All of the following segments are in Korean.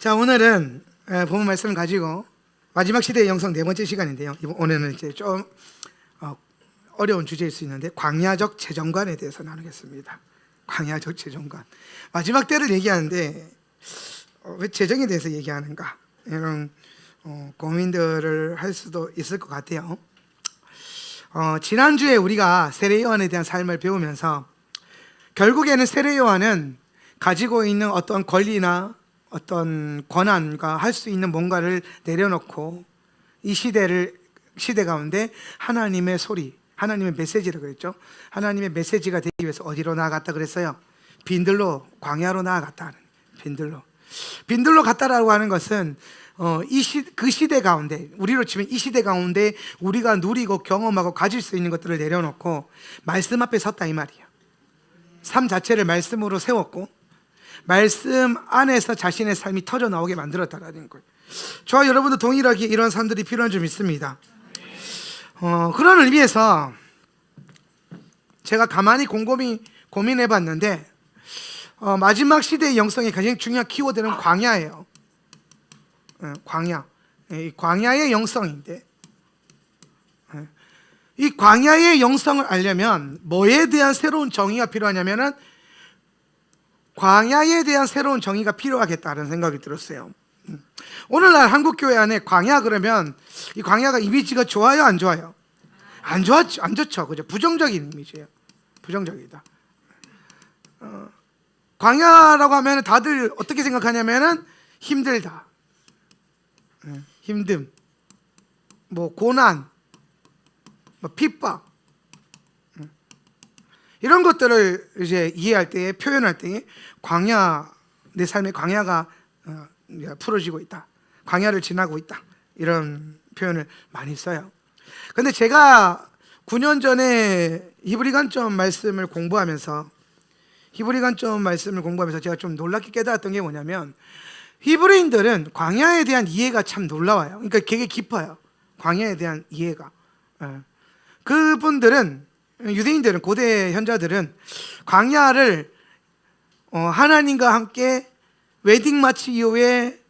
자, 오늘은 본문 말씀을 가지고 마지막 시대의 영성 네 번째 시간인데요. 오늘은 이제 좀 어려운 주제일 수 있는데 광야적 재정관에 대해서 나누겠습니다. 광야적 재정관. 마지막 때를 얘기하는데 왜 재정에 대해서 얘기하는가? 이런 고민들을 할 수도 있을 것 같아요. 지난주에 우리가 세례 요한에 대한 삶을 배우면서 결국에는 세례 요한은 가지고 있는 어떤 권리나 어떤 권한과 할 수 있는 뭔가를 내려놓고 이 시대 가운데 하나님의 소리, 하나님의 메시지라고 그랬죠. 하나님의 메시지가 되기 위해서 어디로 나아갔다 그랬어요? 빈들로, 광야로 나아갔다. 빈들로 갔다라고 하는 것은 그 시대 가운데, 우리로 치면 이 시대 가운데 우리가 누리고 경험하고 가질 수 있는 것들을 내려놓고 말씀 앞에 섰다 이 말이에요. 삶 자체를 말씀으로 세웠고 말씀 안에서 자신의 삶이 터져 나오게 만들었다라는 거예요. 저와 여러분도 동일하게 이런 사람들이 필요한 점 있습니다. 그런 의미에서 제가 가만히 곰곰이 고민해 봤는데 마지막 시대의 영성의 가장 중요한 키워드는 광야예요. 광야. 이 광야의 영성인데 이 광야의 영성을 알려면 뭐에 대한 새로운 정의가 필요하냐면은 광야에 대한 새로운 정의가 필요하겠다는 생각이 들었어요. 오늘날 한국교회 안에 광야 그러면 이 광야가 이미지가 좋아요, 안 좋아요? 안 좋죠. 그죠? 부정적인 이미지예요. 부정적이다. 광야라고 하면 다들 어떻게 생각하냐면은 힘들다. 힘듦, 뭐 고난, 뭐 핍박, 이런 것들을 이제 이해할 때, 표현할 때 광야, 내 삶의 광야가 풀어지고 있다, 광야를 지나고 있다, 이런 표현을 많이 써요. 근데 제가 9년 전에 히브리 관점 말씀을 공부하면서 제가 좀 놀랍게 깨달았던 게 뭐냐면 히브리인들은 광야에 대한 이해가 참 놀라워요. 그러니까 되게 깊어요. 광야에 대한 이해가. 그분들은, 유대인들은, 고대 현자들은 광야를 하나님과 함께 웨딩 마치 이후에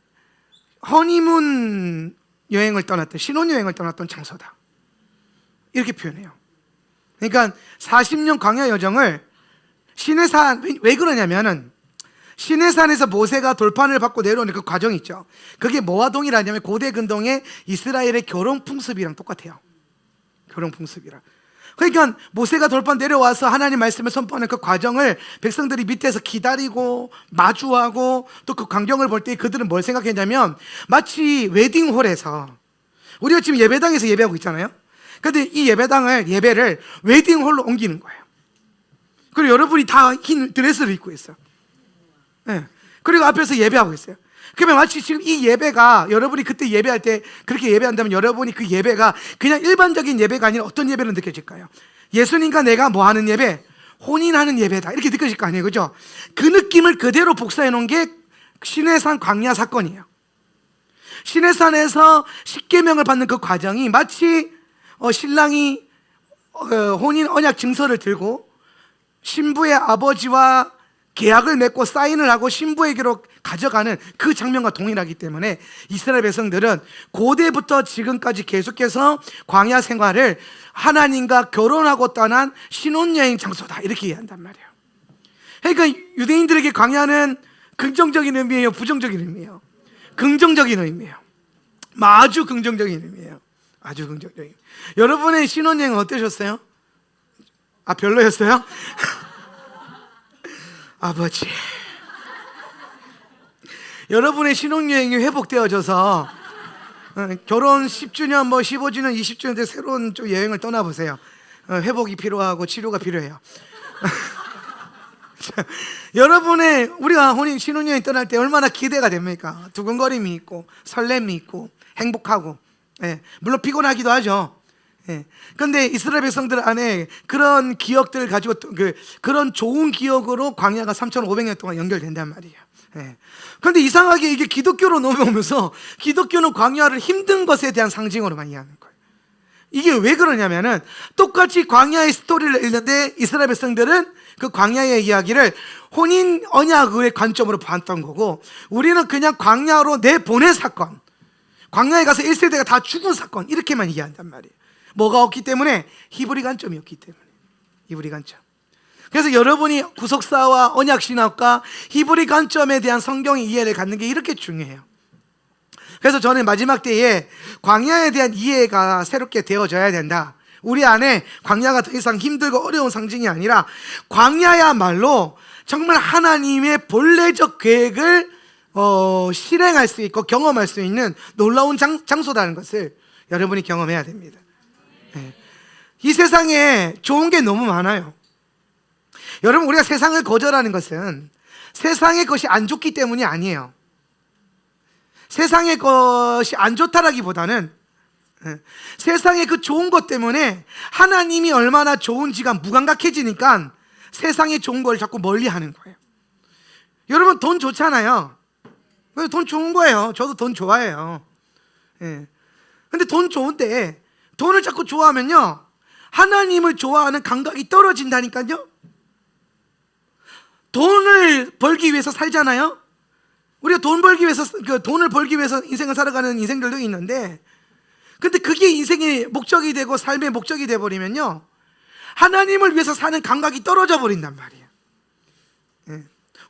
허니문 여행을 떠났던, 신혼여행을 떠났던 장소다, 이렇게 표현해요. 그러니까 40년 광야 여정을 시내산, 왜 그러냐면은 시내산에서 모세가 돌판을 받고 내려오는 그 과정이 있죠. 그게 뭐와 동일하냐면 고대 근동의 이스라엘의 결혼 풍습이랑 똑같아요. 결혼 풍습이랑. 그러니까 모세가 돌판 내려와서 하나님 말씀을 선포하는 그 과정을 백성들이 밑에서 기다리고 마주하고 또 그 광경을 볼 때 그들은 뭘 생각했냐면 마치 웨딩홀에서, 우리가 지금 예배당에서 예배하고 있잖아요. 근데 이 예배를 웨딩홀로 옮기는 거예요. 그리고 여러분이 다 흰 드레스를 입고 있어요. 네. 그리고 앞에서 예배하고 있어요. 그러면 마치 지금 이 예배가, 여러분이 그때 예배할 때 그렇게 예배한다면 여러분이 그 예배가 그냥 일반적인 예배가 아니라 어떤 예배로 느껴질까요? 예수님과 내가 뭐 하는 예배? 혼인하는 예배다, 이렇게 느껴질 거 아니에요, 그죠? 그 느낌을 그대로 복사해 놓은 게 시내산 광야 사건이에요. 시내산에서 십계명을 받는 그 과정이 마치 신랑이 혼인 언약 증서를 들고 신부의 아버지와 계약을 맺고 사인을 하고 신부에게로 가져가는 그 장면과 동일하기 때문에 이스라엘 백성들은 고대부터 지금까지 계속해서 광야 생활을 하나님과 결혼하고 떠난 신혼여행 장소다, 이렇게 이해한단 말이에요. 그러니까 유대인들에게 광야는 긍정적인 의미예요, 부정적인 의미예요? 긍정적인 의미예요. 아주 긍정적인 의미예요. 아주 긍정적인. 여러분의 신혼여행은 어떠셨어요? 별로였어요? 아버지, 여러분의 신혼여행이 회복되어져서 결혼 10주년, 15주년, 20주년 때 새로운 좀 여행을 떠나보세요. 회복이 필요하고 치료가 필요해요. 우리가 신혼여행 떠날 때 얼마나 기대가 됩니까? 두근거림이 있고 설렘이 있고 행복하고, 물론 피곤하기도 하죠. 그런데 이스라엘 백성들 안에 그런 기억들을 가지고 그런 좋은 기억으로 광야가 3,500년 동안 연결된단 말이에요. 그런데 이상하게 이게 기독교로 넘어오면서 기독교는 광야를 힘든 것에 대한 상징으로만 이해하는 거예요. 이게 왜 그러냐면은 똑같이 광야의 스토리를 읽는데 이스라엘 백성들은 그 광야의 이야기를 혼인 언약의 관점으로 봤던 거고, 우리는 그냥 광야로 내보낸 사건, 광야에 가서 1세대가 다 죽은 사건, 이렇게만 이해한단 말이에요. 뭐가 없기 때문에? 히브리 관점이었기 때문에. 히브리 관점. 그래서 여러분이 구속사와 언약신학과 히브리 관점에 대한 성경의 이해를 갖는 게 이렇게 중요해요. 그래서 저는 마지막 때에 광야에 대한 이해가 새롭게 되어져야 된다. 우리 안에 광야가 더 이상 힘들고 어려운 상징이 아니라 광야야말로 정말 하나님의 본래적 계획을 실행할 수 있고 경험할 수 있는 놀라운 장소라는 것을 여러분이 경험해야 됩니다. 네. 이 세상에 좋은 게 너무 많아요. 여러분, 우리가 세상을 거절하는 것은 세상의 것이 안 좋기 때문이 아니에요. 세상의 것이 안 좋다라기보다는 세상의 그 좋은 것 때문에 하나님이 얼마나 좋은지가 무감각해지니까 세상의 좋은 걸 자꾸 멀리 하는 거예요. 여러분, 돈 좋잖아요. 돈 좋은 거예요. 저도 돈 좋아해요. 근데 돈 좋은데 돈을 자꾸 좋아하면요, 하나님을 좋아하는 감각이 떨어진다니까요. 돈을 벌기 위해서 살잖아요. 우리가 돈 벌기 위해서, 돈을 벌기 위해서 인생을 살아가는 인생들도 있는데, 근데 그게 인생의 목적이 되고 삶의 목적이 돼버리면요, 하나님을 위해서 사는 감각이 떨어져 버린단 말이에요.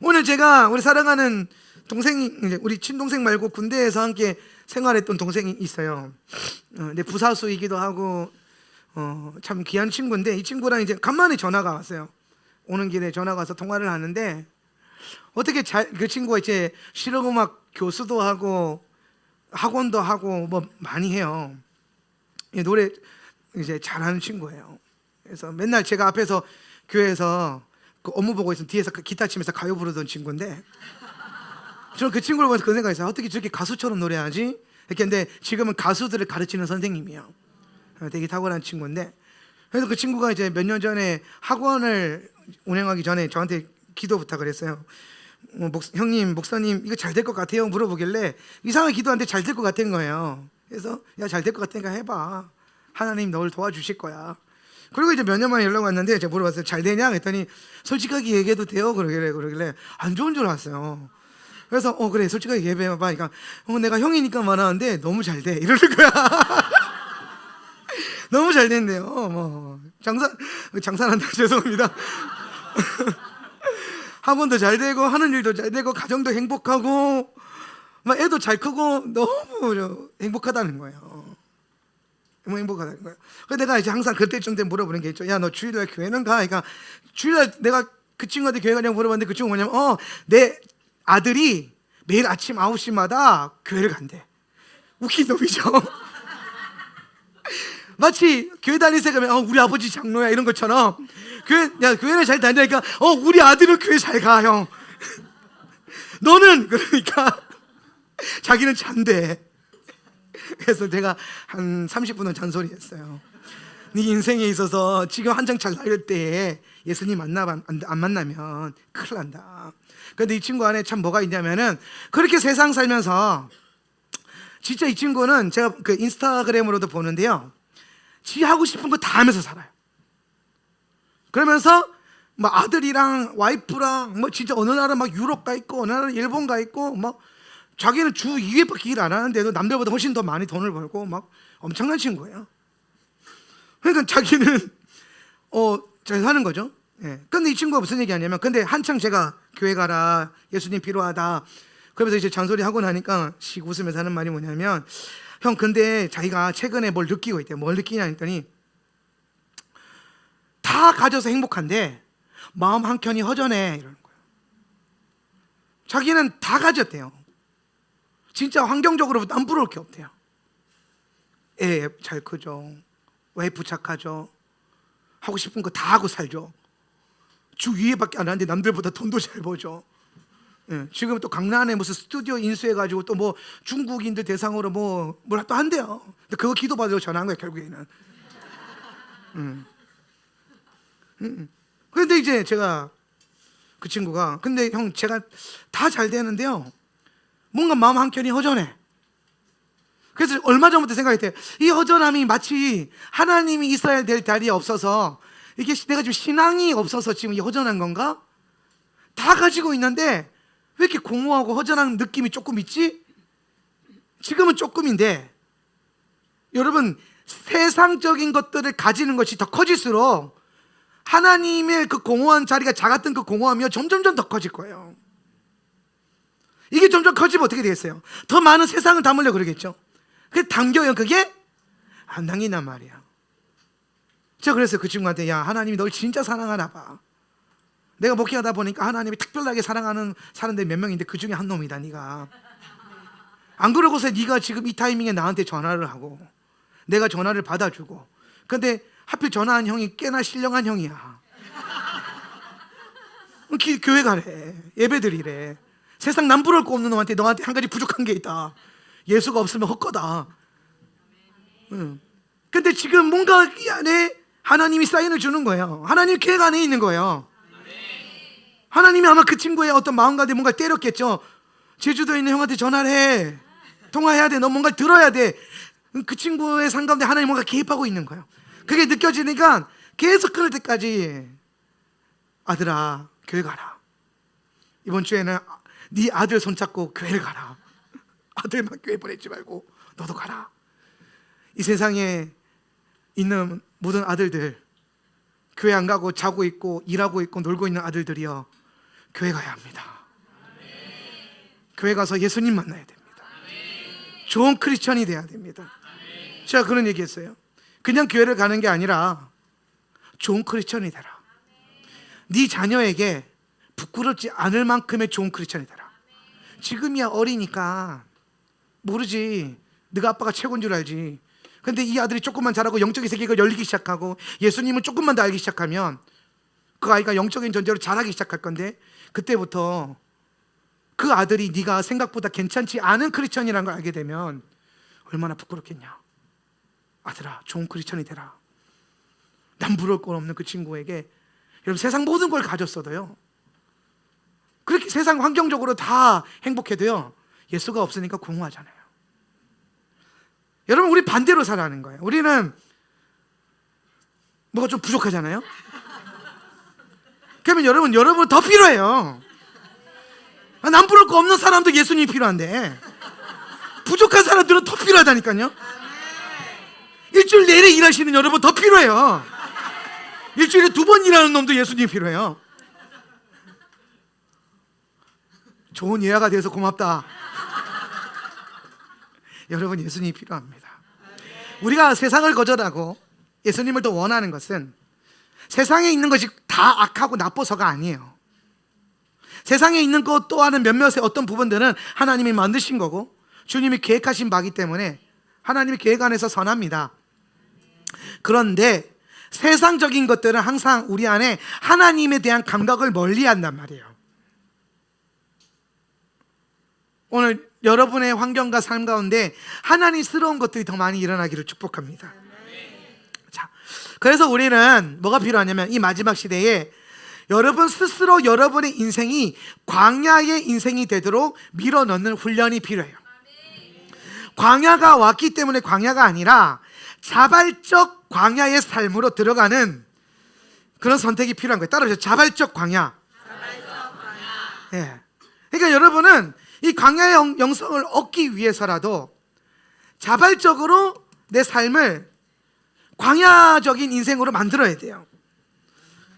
오늘 제가 우리 사랑하는 동생이, 우리 친동생 말고 군대에서 함께 생활했던 동생이 있어요. 근데 부사수이기도 하고 참 귀한 친구인데, 이 친구랑 이제 간만에 전화가 왔어요. 오는 길에 전화가 와서 통화를 하는데, 어떻게 그 친구가 이제 실용음악 교수도 하고 학원도 하고 뭐 많이 해요. 노래 이제 잘하는 친구예요. 그래서 맨날 제가 앞에서 교회에서 그 업무 보고 있으면 뒤에서 기타 치면서 가요 부르던 친구인데, 저는 그 친구를 보면서 그 생각했어요. 어떻게 저렇게 가수처럼 노래하지? 이렇게. 근데 지금은 가수들을 가르치는 선생님이에요. 되게 탁월한 친구인데, 그래서 그 친구가 이제 몇 년 전에 학원을 운영하기 전에 저한테 기도 부탁을 했어요. 형님, 목사님, 이거 잘 될 것 같아요? 물어보길래 이상하게 기도하는데 잘 될 것 같은 거예요. 그래서 야, 잘 될 것 같으니까 해봐. 하나님 너를 도와주실 거야. 그리고 이제 몇 년 만에 연락 왔는데 제가 물어봤어요. 잘 되냐? 그랬더니 솔직하게 얘기해도 돼요? 그러길래 안 좋은 줄 알았어요. 그래서 그래, 솔직하게 얘기해봐. 그러니까 내가 형이니까 말하는데 너무 잘 돼, 이러는 거야. 너무 잘 된대요. 뭐 장사한다. 죄송합니다. 학원도 잘 되고 하는 일도 잘 되고 가정도 행복하고 막 애도 잘 크고 너무 행복하다는 거예요. 너무 행복하다는 거예요. 그래서 내가 이제 항상 그때쯤 되면 물어보는 게 있죠. 야, 너 주일날 교회는 가? 그러니까 주일날 내가 그 친구한테 교회 가냐고 물어봤는데, 그 친구가 뭐냐면 내 아들이 매일 아침 9시마다 교회를 간대. 웃긴 놈이죠. 마치 교회 다니는 생각하면 우리 아버지 장로야 이런 것처럼 교회를 잘 다니니까 우리 아들은 교회 잘 가, 형. 너는 그러니까 자기는 잔대. 그래서 제가 한 30분은 잔소리했어요. 네 인생에 있어서 지금 한창 잘 나갈 때에 예수님 안 만나면 큰일 난다. 그런데 이 친구 안에 참 뭐가 있냐면은, 그렇게 세상 살면서 진짜 이 친구는 제가 그 인스타그램으로도 보는데요, 지 하고 싶은 거 다 하면서 살아요. 그러면서 막 아들이랑 와이프랑 뭐 진짜 어느 날은 막 유럽 가 있고 어느 날은 일본 가 있고, 막 자기는 주 2회밖에 일 안 하는데도 남들보다 훨씬 더 많이 돈을 벌고 막 엄청난 친구예요. 그러니까 자기는 잘 사는 거죠. 근데 이 친구가 무슨 얘기 하냐면, 근데 한창 제가 교회 가라, 예수님 필요하다, 그러면서 이제 잔소리 하고 나니까 씩 웃으면서 하는 말이 뭐냐면, 형, 근데 자기가 최근에 뭘 느끼고 있대요. 뭘 느끼냐 했더니, 다 가져서 행복한데 마음 한켠이 허전해, 이러는 거예요. 자기는 다 가졌대요. 진짜 환경적으로 남부러울 게 없대요. 애 잘 크죠, 와이프 착하죠, 하고 싶은 거 다 하고 살죠, 주 2회밖에 안 하는데 남들보다 돈도 잘 벌죠. 지금 또 강남에 무슨 스튜디오 인수해가지고 또 뭐 중국인들 대상으로 뭘 또 한대요. 근데 그거 기도받으러 전화한 거예요, 결국에는. 그런데 이제 제가 그 친구가, 근데 형, 제가 다 잘 되는데요, 뭔가 마음 한켠이 허전해. 그래서 얼마 전부터 생각했대요. 이 허전함이 마치 하나님이 있어야 될 자리에 없어서, 이게 내가 지금 신앙이 없어서 지금 이 허전한 건가? 다 가지고 있는데 왜 이렇게 공허하고 허전한 느낌이 조금 있지? 지금은 조금인데, 여러분, 세상적인 것들을 가지는 것이 더 커질수록 하나님의 그 공허한 자리가 작았던 그 공허함이 점점점 더 커질 거예요. 이게 점점 커지면 어떻게 되겠어요? 더 많은 세상을 담으려고 그러겠죠. 그게 당겨요. 그게 안 당긴단 말이야. 제가 그래서 그 친구한테, 야, 하나님이 널 진짜 사랑하나 봐. 내가 목회하다 보니까 하나님이 특별하게 사랑하는 사람들이 몇 명인데 그 중에 한 놈이다, 네가. 안 그러고서 네가 지금 이 타이밍에 나한테 전화를 하고 내가 전화를 받아주고, 근데 하필 전화한 형이 꽤나 신령한 형이야. 교회 가래, 예배 드리래. 세상 남부러울 거 없는 놈한테 너한테 한 가지 부족한 게 있다. 예수가 없으면 헛거다. 근데 지금 뭔가 이 안에 하나님이 사인을 주는 거예요. 하나님 계획 안에 있는 거예요. 하나님이 아마 그 친구의 어떤 마음가짐에 뭔가 때렸겠죠. 제주도에 있는 형한테 전화를 해. 통화해야 돼. 너 뭔가 들어야 돼. 그 친구의 삶 가운데 하나님 뭔가 개입하고 있는 거예요. 그게 느껴지니까 계속 끊을 때까지, 아들아, 교회 가라. 이번 주에는 네 아들 손잡고 교회를 가라. 아들만 교회 보내지 말고 너도 가라. 이 세상에 있는 모든 아들들, 교회 안 가고 자고 있고 일하고 있고 놀고 있는 아들들이요, 교회 가야 합니다. 교회 가서 예수님 만나야 됩니다. 좋은 크리스천이 돼야 됩니다. 제가 그런 얘기 했어요. 그냥 교회를 가는 게 아니라 좋은 크리스천이 되라. 네 자녀에게 부끄럽지 않을 만큼의 좋은 크리스천이 되라. 지금이야 어리니까 모르지, 네가 아빠가 최고인 줄 알지. 근데 이 아들이 조금만 자라고 영적인 세계가 열리기 시작하고 예수님을 조금만 더 알기 시작하면 그 아이가 영적인 존재로 자라기 시작할 건데, 그때부터 그 아들이 네가 생각보다 괜찮지 않은 크리스천이라는 걸 알게 되면 얼마나 부끄럽겠냐. 아들아, 좋은 크리스천이 되라. 남부러울 건 없는 그 친구에게, 여러분, 세상 모든 걸 가졌어도요, 그렇게 세상 환경적으로 다 행복해도요, 예수가 없으니까 공허하잖아요. 여러분, 우리 반대로 살아가는 거예요. 우리는 뭐가 좀 부족하잖아요. 그러면 여러분 더 필요해요. 남부러울 거 없는 사람도 예수님이 필요한데 부족한 사람들은 더 필요하다니까요. 일주일 내내 일하시는 여러분 더 필요해요. 일주일에 2번 일하는 놈도 예수님이 필요해요. 좋은 예화가 돼서 고맙다. 여러분, 예수님이 필요합니다. 우리가 세상을 거절하고 예수님을 더 원하는 것은 세상에 있는 것이 다 악하고 나빠서가 아니에요. 세상에 있는 것 또한은 몇몇의 어떤 부분들은 하나님이 만드신 거고 주님이 계획하신 바기 때문에 하나님의 계획 안에서 선합니다. 그런데 세상적인 것들은 항상 우리 안에 하나님에 대한 감각을 멀리한단 말이에요. 오늘 여러분의 환경과 삶 가운데 하나님스러운 것들이 더 많이 일어나기를 축복합니다. 자, 그래서 우리는 뭐가 필요하냐면 이 마지막 시대에 여러분 스스로 여러분의 인생이 광야의 인생이 되도록 밀어넣는 훈련이 필요해요. 광야가 왔기 때문에 광야가 아니라 자발적 광야의 삶으로 들어가는 그런 선택이 필요한 거예요. 따라서 자발적 광야. 예. 그러니까 여러분은 이 광야의 영성을 얻기 위해서라도 자발적으로 내 삶을 광야적인 인생으로 만들어야 돼요.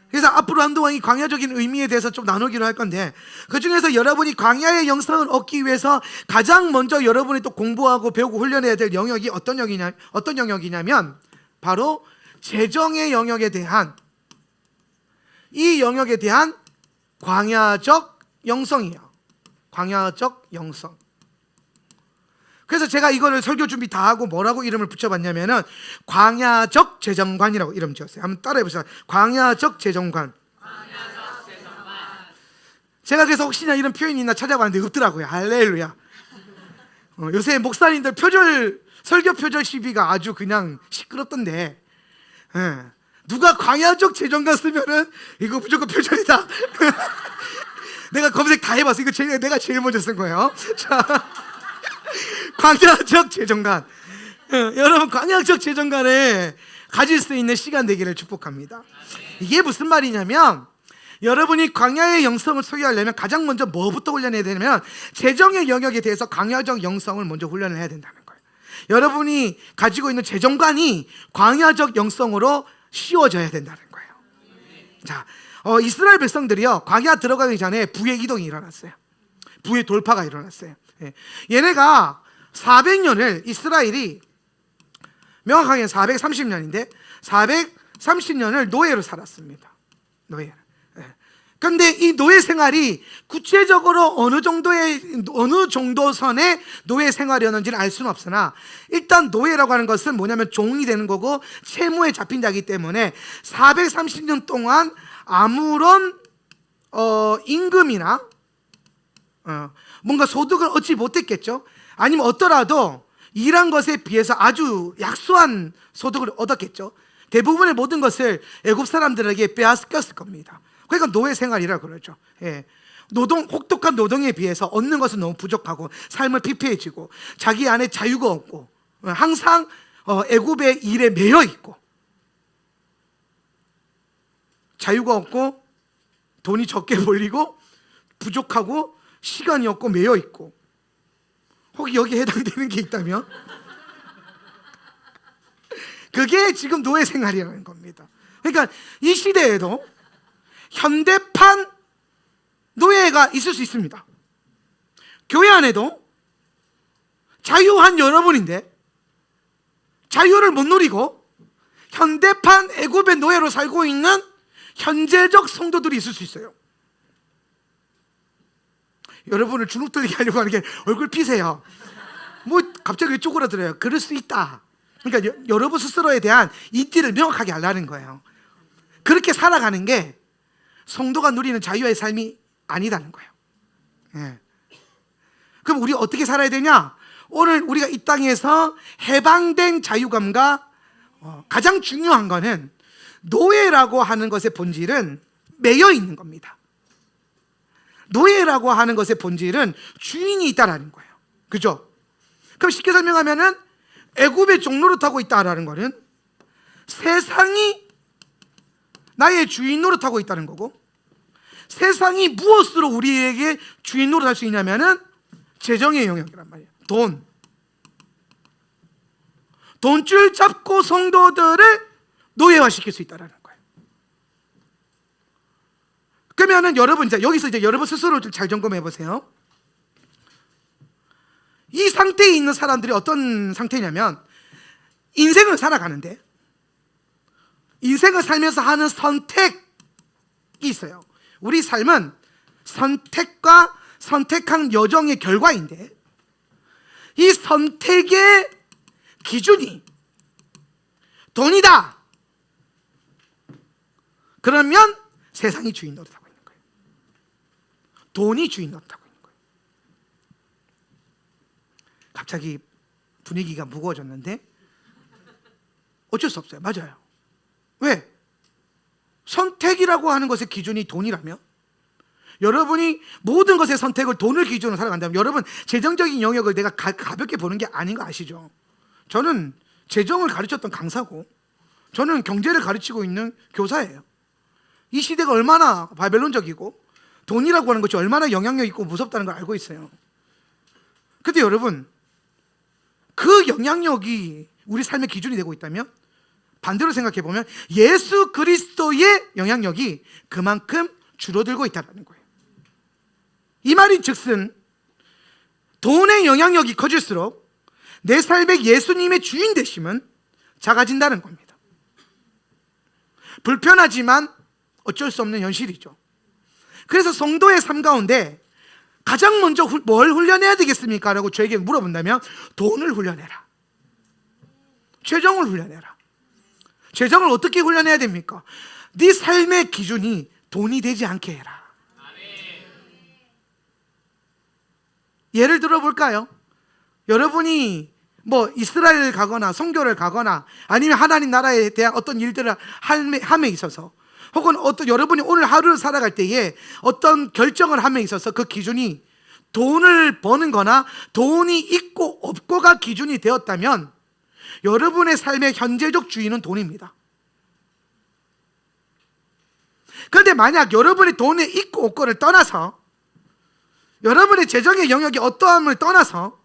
그래서 앞으로 한동안 이 광야적인 의미에 대해서 좀 나누기로 할 건데, 그 중에서 여러분이 광야의 영성을 얻기 위해서 가장 먼저 여러분이 또 공부하고 배우고 훈련해야 될 영역이 어떤 영역이냐면 바로 재정의 영역에 대한, 이 영역에 대한 광야적 영성이에요. 광야적 영성. 그래서 제가 이거를 설교 준비 다 하고 뭐라고 이름을 붙여봤냐면은 광야적 재정관이라고 이름 지었어요. 한번 따라해보세요. 광야적 재정관. 제가 그래서 혹시나 이런 표현이 있나 찾아봤는데 없더라고요. 할렐루야. 요새 목사님들 설교 표절 시비가 아주 그냥 시끄럽던데, 누가 광야적 재정관 쓰면은 이거 무조건 표절이다. 내가 검색 다 해봤어. 이거 내가 제일 먼저 쓴 거예요. 자, 광야적 재정관. 여러분, 광야적 재정관에 가질 수 있는 시간 되기를 축복합니다. 이게 무슨 말이냐면, 여러분이 광야의 영성을 소유하려면 가장 먼저 뭐부터 훈련해야 되냐면 재정의 영역에 대해서 광야적 영성을 먼저 훈련을 해야 된다는 거예요. 여러분이 가지고 있는 재정관이 광야적 영성으로 씌워져야 된다는 거예요. 자, 이스라엘 백성들이요, 광야 들어가기 전에 부의 이동이 일어났어요. 부의 돌파가 일어났어요. 얘네가 400년을 이스라엘이, 명확하게 430년인데 430년을 노예로 살았습니다. 노예. 그런데 이 노예 생활이 구체적으로 어느 정도 선의 노예 생활이었는지는 알 수는 없으나, 일단 노예라고 하는 것은 뭐냐면 종이 되는 거고 채무에 잡힌 자이기 때문에 430년 동안 아무런 임금이나 뭔가 소득을 얻지 못했겠죠. 아니면 얻더라도 일한 것에 비해서 아주 약소한 소득을 얻었겠죠. 대부분의 모든 것을 애굽 사람들에게 빼앗겼을 겁니다. 그러니까 노예 생활이라고 그러죠. 혹독한 노동에 비해서 얻는 것은 너무 부족하고 삶을 피폐해지고 자기 안에 자유가 없고 항상 애굽의 일에 매여 있고, 자유가 없고 돈이 적게 벌리고 부족하고 시간이 없고 매여 있고, 혹시 여기에 해당되는 게 있다면 그게 지금 노예 생활이라는 겁니다. 그러니까 이 시대에도 현대판 노예가 있을 수 있습니다. 교회 안에도 자유한 여러분인데 자유를 못 누리고 현대판 애굽의 노예로 살고 있는 현재적 성도들이 있을 수 있어요. 여러분을 주눅들게 하려고 하는 게 얼굴 피세요. 뭐 갑자기 왜 쪼그라들어요? 그럴 수 있다. 그러니까 여러분 스스로에 대한 인지를 명확하게 하려는 거예요. 그렇게 살아가는 게 성도가 누리는 자유의 삶이 아니다는 거예요. 그럼 우리 어떻게 살아야 되냐? 오늘 우리가 이 땅에서 해방된 자유감과 가장 중요한 거는 노예라고 하는 것의 본질은 매여 있는 겁니다. 노예라고 하는 것의 본질은 주인이 있다라는 거예요. 그죠? 그럼 쉽게 설명하면은 애굽의 종로를 타고 있다라는 거는 세상이 나의 주인 노릇하고 있다는 거고, 세상이 무엇으로 우리에게 주인 노릇할 수 있냐면은 재정의 영역이란 말이에요. 돈줄 잡고 성도들을 노예화시킬 수 있다는 거예요. 그러면은 여러분 여기서 여러분 스스로 좀 잘 점검해 보세요. 이 상태에 있는 사람들이 어떤 상태냐면, 인생을 살아가는데 인생을 살면서 하는 선택이 있어요. 우리 삶은 선택과 선택한 여정의 결과인데, 이 선택의 기준이 돈이다. 그러면 세상이 주인 노릇하고 있는 거예요. 돈이 주인 노릇하고 있는 거예요. 갑자기 분위기가 무거워졌는데 어쩔 수 없어요. 맞아요. 왜? 선택이라고 하는 것의 기준이 돈이라면, 여러분이 모든 것의 선택을 돈을 기준으로 살아간다면, 여러분 재정적인 영역을 내가 가볍게 보는 게 아닌 거 아시죠? 저는 재정을 가르쳤던 강사고, 저는 경제를 가르치고 있는 교사예요. 이 시대가 얼마나 바벨론적이고 돈이라고 하는 것이 얼마나 영향력 있고 무섭다는 걸 알고 있어요. 근데 여러분, 그 영향력이 우리 삶의 기준이 되고 있다면, 반대로 생각해 보면 예수 그리스도의 영향력이 그만큼 줄어들고 있다는 거예요. 이 말인 즉슨 돈의 영향력이 커질수록 내 삶의 예수님의 주인 되심은 작아진다는 겁니다. 불편하지만 어쩔 수 없는 현실이죠. 그래서 성도의 삶 가운데 가장 먼저 뭘 훈련해야 되겠습니까? 라고 저에게 물어본다면 돈을 훈련해라. 재정을 훈련해라. 재정을 어떻게 훈련해야 됩니까? 네 삶의 기준이 돈이 되지 않게 해라. 예를 들어 볼까요? 여러분이 뭐 이스라엘을 가거나 선교를 가거나 아니면 하나님 나라에 대한 어떤 일들을 함에 있어서, 혹은 여러분이 오늘 하루를 살아갈 때에 어떤 결정을 함에 있어서 그 기준이 돈을 버는 거나 돈이 있고 없고가 기준이 되었다면 여러분의 삶의 현재적 주인은 돈입니다. 그런데 만약 여러분이 돈에 있고 없고를 떠나서, 여러분의 재정의 영역이 어떠함을 떠나서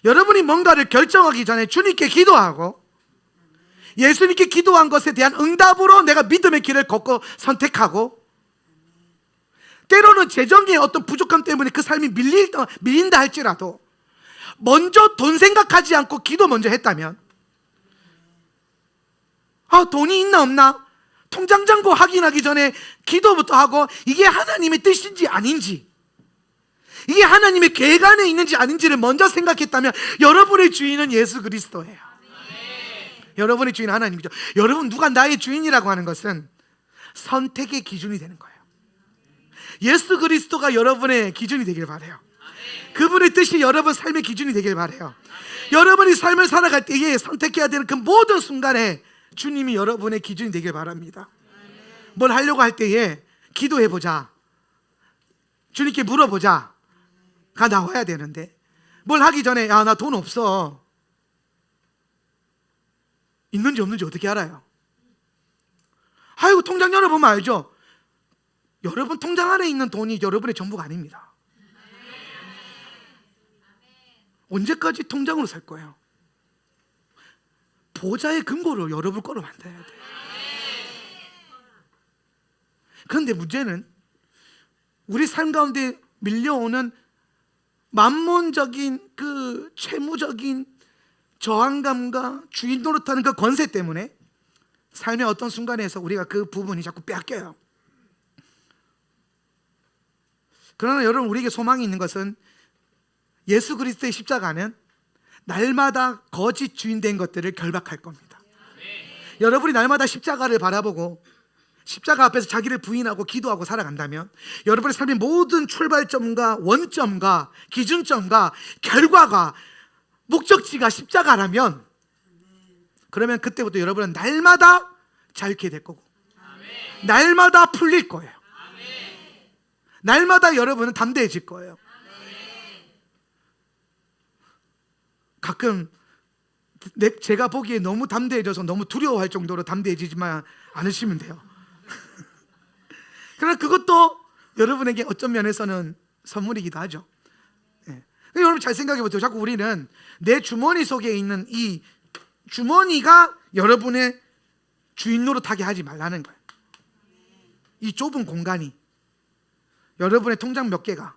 여러분이 뭔가를 결정하기 전에 주님께 기도하고 예수님께 기도한 것에 대한 응답으로 내가 믿음의 길을 걷고 선택하고, 때로는 재정의 어떤 부족함 때문에 그 삶이 밀린다 할지라도 먼저 돈 생각하지 않고 기도 먼저 했다면, 돈이 있나 없나 통장 잔고 확인하기 전에 기도부터 하고 이게 하나님의 뜻인지 아닌지, 이게 하나님의 계획 안에 있는지 아닌지를 먼저 생각했다면 여러분의 주인은 예수 그리스도예요. 여러분의 주인은 하나님이죠. 여러분, 누가 나의 주인이라고 하는 것은 선택의 기준이 되는 거예요. 예수 그리스도가 여러분의 기준이 되길 바라요. 그분의 뜻이 여러분 삶의 기준이 되길 바라요. 여러분이 삶을 살아갈 때에 선택해야 되는 그 모든 순간에 주님이 여러분의 기준이 되길 바랍니다. 뭘 하려고 할 때에 기도해보자, 주님께 물어보자 가 나와야 되는데, 뭘 하기 전에 나 돈 없어, 있는지 없는지 어떻게 알아요? 아이고, 통장 열어보면 알죠. 여러분 통장 안에 있는 돈이 여러분의 전부가 아닙니다. 언제까지 통장으로 살 거예요? 보좌의 금고로 여러분 거로 만들어야 돼요. 그런데 문제는 우리 삶 가운데 밀려오는 만몬적인 그 채무적인 저항감과 주인 노릇하는 그 권세 때문에 삶의 어떤 순간에서 우리가 그 부분이 자꾸 빼앗겨요. 그러나 여러분, 우리에게 소망이 있는 것은 예수 그리스도의 십자가는 날마다 거짓 주인 된 것들을 결박할 겁니다. 여러분이 날마다 십자가를 바라보고 십자가 앞에서 자기를 부인하고 기도하고 살아간다면 여러분의 삶의 모든 출발점과 원점과 기준점과 결과가, 목적지가 십자가라면, 그러면 그때부터 여러분은 날마다 자유케 될 거고 날마다 풀릴 거예요. 날마다 여러분은 담대해질 거예요. 가끔 제가 보기에 너무 담대해져서 너무 두려워할 정도로 담대해지지만 않으시면 돼요. 그러나 그것도 여러분에게 어떤 면에서는 선물이기도 하죠. 여러분 잘 생각해 보세요. 자꾸 우리는 내 주머니 속에 있는 이 주머니가 여러분의 주인 노릇하게 하지 말라는 거예요. 이 좁은 공간이, 여러분의 통장 몇 개가,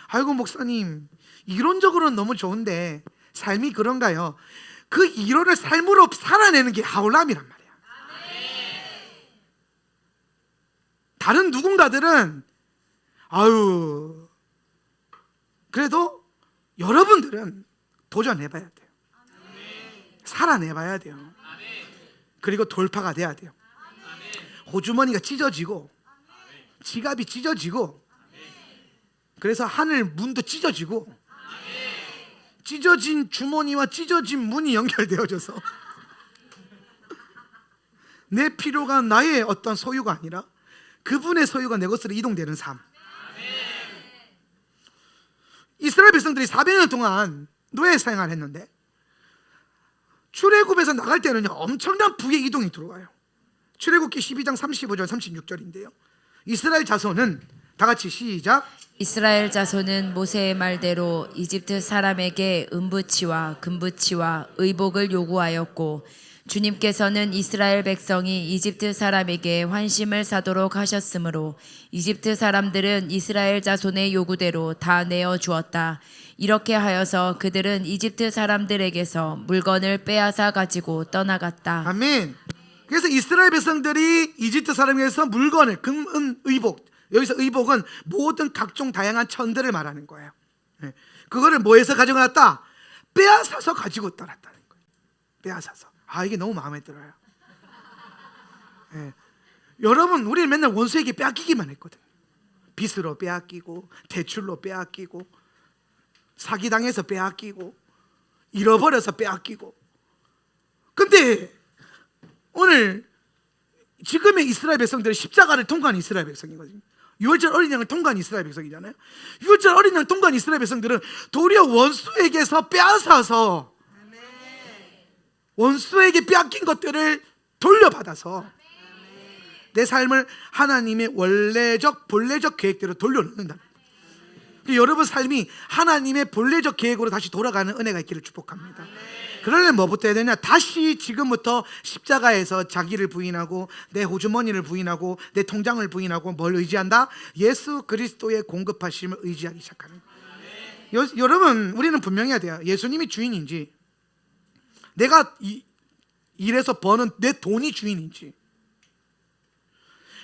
아이고 목사님 이론적으로는 너무 좋은데 삶이 그런가요? 그 이론을 삶으로 살아내는 게 하울람이란 말이야. 다른 누군가들은 그래도 여러분들은 도전해봐야 돼요. 살아내봐야 돼요. 그리고 돌파가 돼야 돼요. 호주머니가 찢어지고 지갑이 찢어지고, 그래서 하늘 문도 찢어지고, 찢어진 주머니와 찢어진 문이 연결되어져서 내 필요가 나의 어떤 소유가 아니라 그분의 소유가 내 것으로 이동되는 삶. 이스라엘 백성들이 400년 동안 노예 생활을 했는데 출애굽에서 나갈 때는요 엄청난 부의 이동이 들어와요. 출애굽기 12장 35절 36절인데요 이스라엘 자손은 다 같이 시작. 이스라엘 자손은 모세의 말대로 이집트 사람에게 은부치와 금부치와 의복을 요구하였고, 주님께서는 이스라엘 백성이 이집트 사람에게 환심을 사도록 하셨으므로 이집트 사람들은 이스라엘 자손의 요구대로 다 내어 주었다. 이렇게 하여서 그들은 이집트 사람들에게서 물건을 빼앗아 가지고 떠나갔다. 아멘. 그래서 이스라엘 백성들이 이집트 사람에게서 물건을, 금, 은, 의복, 여기서 의복은 모든 각종 다양한 천들을 말하는 거예요. 그거를 뭐에서 가져갔다? 빼앗아서 가지고 떠났다는 거예요. 빼앗아서. 이게 너무 마음에 들어요. 여러분, 우리는 맨날 원수에게 빼앗기기만 했거든요. 빚으로 빼앗기고, 대출로 빼앗기고, 사기당해서 빼앗기고, 잃어버려서 빼앗기고. 근데 오늘 지금의 이스라엘 백성들은 십자가를 통과한 이스라엘 백성이거든요. 유월절 어린 양을 통과한 이스라엘 백성이잖아요. 유월절 어린 양을 통과한 이스라엘 백성들은 도리어 원수에게서 빼앗아서 원수에게 빼앗긴 것들을 돌려받아서 내 삶을 하나님의 원래적 본래적 계획대로 돌려놓는다. 여러분 삶이 하나님의 본래적 계획으로 다시 돌아가는 은혜가 있기를 축복합니다. 그러려면 뭐부터 해야 되냐? 다시 지금부터 십자가에서 자기를 부인하고 내 호주머니를 부인하고 내 통장을 부인하고 뭘 의지한다? 예수 그리스도의 공급하심을 의지하기 시작하는 거예요. 여러분, 우리는 분명해야 돼요. 예수님이 주인인지 내가 일해서 버는 내 돈이 주인인지,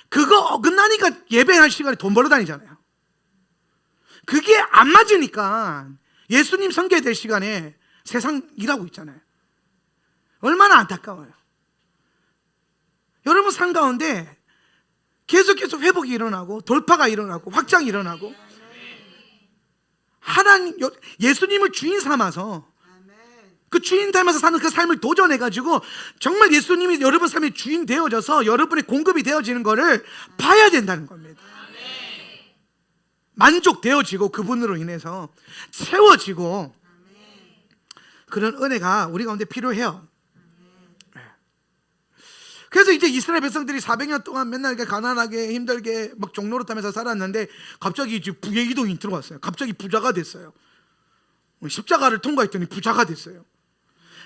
그거 어긋나니까 예배할 시간에 돈 벌러 다니잖아요. 그게 안 맞으니까 예수님 섬겨야 시간에 세상 일하고 있잖아요. 얼마나 안타까워요. 여러분 삶 가운데 계속 회복이 일어나고 돌파가 일어나고 확장이 일어나고, 하나님 예수님을 주인 삼아서 그 주인 닮아서 사는 그 삶을 도전해가지고 정말 예수님이 여러분 삶의 주인 되어져서 여러분의 공급이 되어지는 것을 봐야 된다는 겁니다. 만족되어지고 그분으로 인해서 채워지고 그런 은혜가 우리 가운데 필요해요. 그래서 이제 이스라엘 백성들이 400년 동안 맨날 이렇게 가난하게 힘들게 막 종노릇하면서 살았는데 갑자기 이제 부의 이동이 들어왔어요. 갑자기 부자가 됐어요. 십자가를 통과했더니 부자가 됐어요.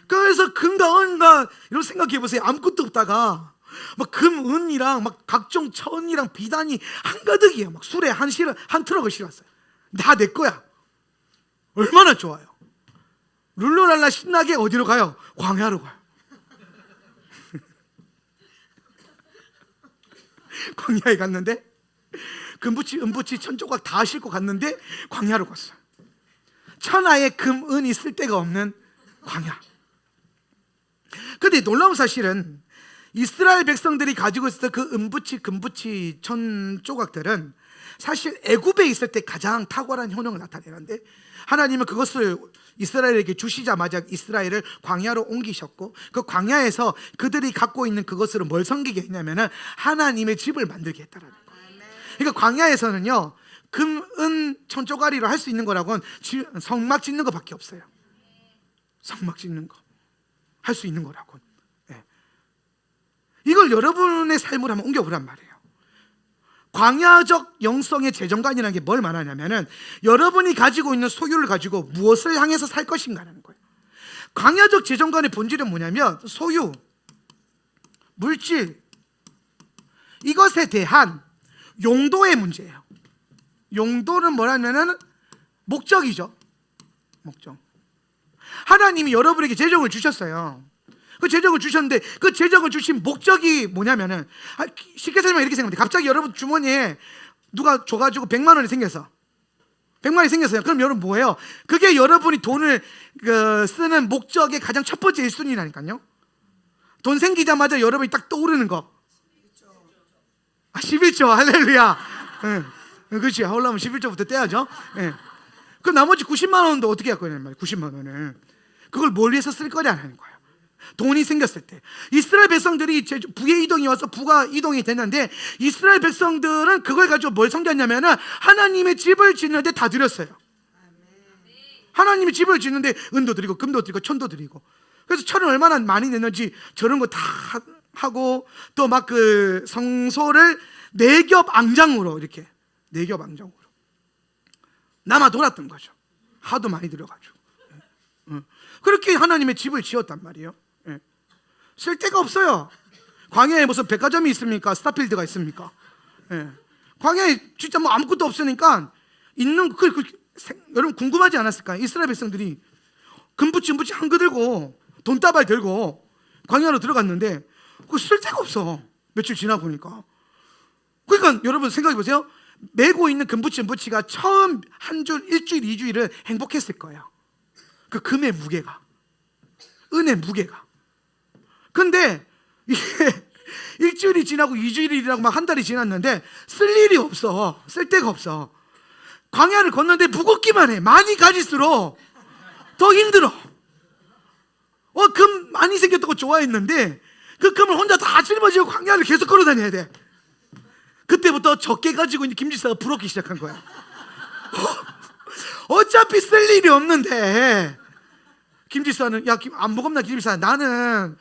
그래서 금과 은과 이런 생각해 보세요. 아무것도 없다가 막 금, 은이랑 막 각종 천이랑 비단이 한가득이에요. 막 술에 한 트럭을 실었어요. 다 내 거야. 얼마나 좋아요. 룰루랄라 신나게 어디로 가요? 광야로 가요. 광야에 갔는데 금부치, 은부치, 천조각 다 싣고 갔는데 광야로 갔어요. 천하에 금, 은이 쓸 데가 없는 광야. 근데 놀라운 사실은 이스라엘 백성들이 가지고 있었던 그 은부치, 금부치, 천조각들은 사실 애굽에 있을 때 가장 탁월한 효능을 나타내는데, 하나님은 그것을 이스라엘에게 주시자마자 이스라엘을 광야로 옮기셨고, 그 광야에서 그들이 갖고 있는 그것으로 뭘 섬기게 했냐면은 하나님의 집을 만들게 했다라는 거예요. 그러니까 광야에서는요, 금, 은, 천조가리로 할 수 있는 거라고는 성막 짓는 것밖에 없어요. 성막 짓는 거 할 수 있는 거라고. 이걸 여러분의 삶으로 한번 옮겨보란 말이에요. 광야적 영성의 재정관이라는 게 뭘 말하냐면은 여러분이 가지고 있는 소유를 가지고 무엇을 향해서 살 것인가라는 거예요. 광야적 재정관의 본질은 뭐냐면 소유, 물질, 이것에 대한 용도의 문제예요. 용도는 뭐냐면은 목적이죠. 목적. 하나님이 여러분에게 재정을 주셨어요. 그 재정을 주셨는데 그 재정을 주신 목적이 뭐냐면은, 쉽게 설명하면 이렇게 생각합니다. 갑자기 여러분 주머니에 누가 줘가지고 100만 원이 생겼어. 100만 원이 생겼어요. 그럼 여러분 뭐예요? 그게 여러분이 돈을 쓰는 목적의 가장 첫 번째 1순위라니까요. 돈 생기자마자 여러분이 딱 떠오르는 거. 11조. 할렐루야. 그렇지. 하려면 11조부터 떼야죠. 그 나머지 90만 원도 어떻게 할 거냐는 말이에요. 90만 원을 그걸 뭘 위해서 쓸 거냐는 거예요. 돈이 생겼을 때 이스라엘 백성들이 부의 이동이 와서 부가 이동이 됐는데, 이스라엘 백성들은 그걸 가지고 뭘 섬겼냐면은 하나님의 집을 짓는데 다 드렸어요. 하나님의 집을 짓는데 은도 드리고 금도 드리고 천도 드리고, 그래서 천을 얼마나 많이 냈는지 저런 거 다 하고, 또 막 그 성소를 4겹 앙장으로 이렇게 4겹 앙장으로 남아 돌았던 거죠. 하도 많이 들여가지고. 그렇게 하나님의 집을 지었단 말이에요. 쓸 데가 없어요. 광야에 무슨 백화점이 있습니까? 스타필드가 있습니까? 광야에 진짜 뭐 아무것도 없으니까 있는 여러분 궁금하지 않았을까요? 이스라엘 백성들이 금부치 은부치 한 거 들고 돈다발 들고 광야로 들어갔는데 그 쓸 데가 없어. 며칠 지나 보니까. 그러니까 여러분 생각해 보세요. 메고 있는 금부치 은부치가 처음 한 줄, 일주일, 2주일은 행복했을 거예요. 그 금의 무게가, 은의 무게가. 근데 이게 일주일이 지나고 2주일이 지나고 막 한 달이 지났는데 쓸 일이 없어. 쓸 데가 없어. 광야를 걷는데 무겁기만 해. 많이 가질수록 더 힘들어. 금 많이 생겼다고 좋아했는데 그 금을 혼자 다 짊어지고 광야를 계속 걸어 다녀야 돼. 그때 그때부터 적게 가지고 있는 김지사가 부럽기 시작한 거야. 어차피 쓸 일이 없는데 김지사는 야, 안 무겁나 김지사? 나는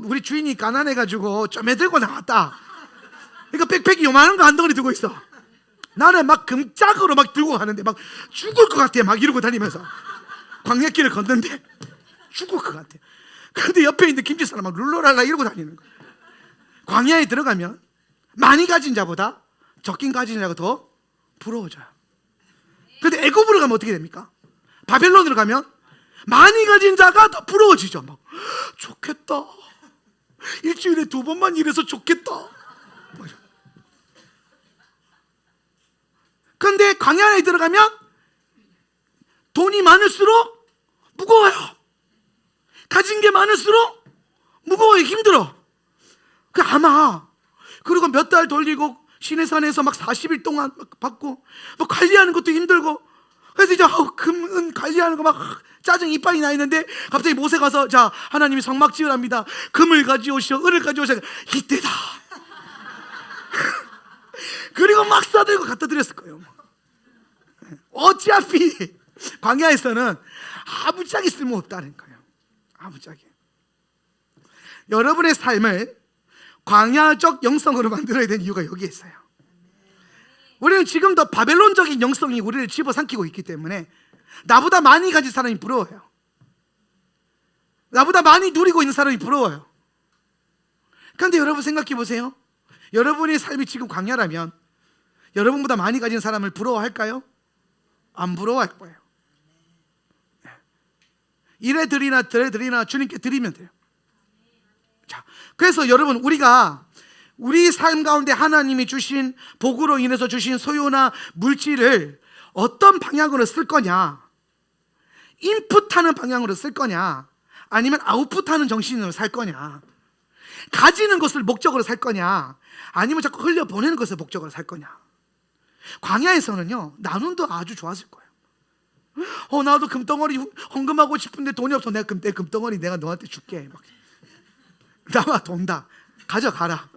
우리 주인이 가난해가지고 좀 해들고 나왔다. 그러니까 백팩이 요만한 거 한 덩어리 들고 있어. 나는 막 금짝으로 막 들고 가는데 막 죽을 것 같아. 막 이러고 다니면서 광야길을 걷는데 죽을 것 같아. 그런데 옆에 있는 김지사는 막 룰루랄라 이러고 다니는 거야. 광야에 들어가면 많이 가진 자보다 적긴 가진 자가 더 부러워져요. 그런데 애굽으로 가면 어떻게 됩니까? 바벨론으로 가면 많이 가진 자가 더 부러워지죠. 막 좋겠다. 일주일에 2번만 일해서 좋겠다. 그런데 광야에 들어가면 돈이 많을수록 무거워요. 가진 게 많을수록 무거워요. 힘들어. 그 아마 그리고 몇 달 돌리고 시내산에서 막 40일 동안 막 받고 뭐 관리하는 것도 힘들고 그래서 이제 금은 관리하는 거 막 짜증 이빨이 나 있는데 갑자기 모세 가서 자 하나님이 성막 지으랍니다. 금을 가져오시오 을을 가져오시오. 이때다. 그리고 막 싸들고 갖다 드렸을 거예요. 어차피 광야에서는 아무짝에 쓸모없다는 거예요. 아무짝에. 여러분의 삶을 광야적 영성으로 만들어야 되는 이유가 여기에 있어요. 우리는 지금도 바벨론적인 영성이 우리를 집어삼키고 있기 때문에 나보다 많이 가진 사람이 부러워요. 나보다 많이 누리고 있는 사람이 부러워요. 그런데 여러분 생각해 보세요. 여러분의 삶이 지금 광야라면 여러분보다 많이 가진 사람을 부러워할까요? 안 부러워할 거예요. 이래 드리나 저래 드리나 주님께 드리면 돼요. 자, 그래서 여러분 우리가 우리 삶 가운데 하나님이 주신 복으로 인해서 주신 소유나 물질을 어떤 방향으로 쓸 거냐, 인풋하는 방향으로 쓸 거냐, 아니면 아웃풋하는 정신으로 살 거냐, 가지는 것을 목적으로 살 거냐, 아니면 자꾸 흘려보내는 것을 목적으로 살 거냐. 광야에서는요 나눔도 아주 좋았을 거예요. 나도 금덩어리 헌금하고 싶은데 돈이 없어. 내 금덩어리 내가 너한테 줄게. 막. 나와 돈다. 가져가라.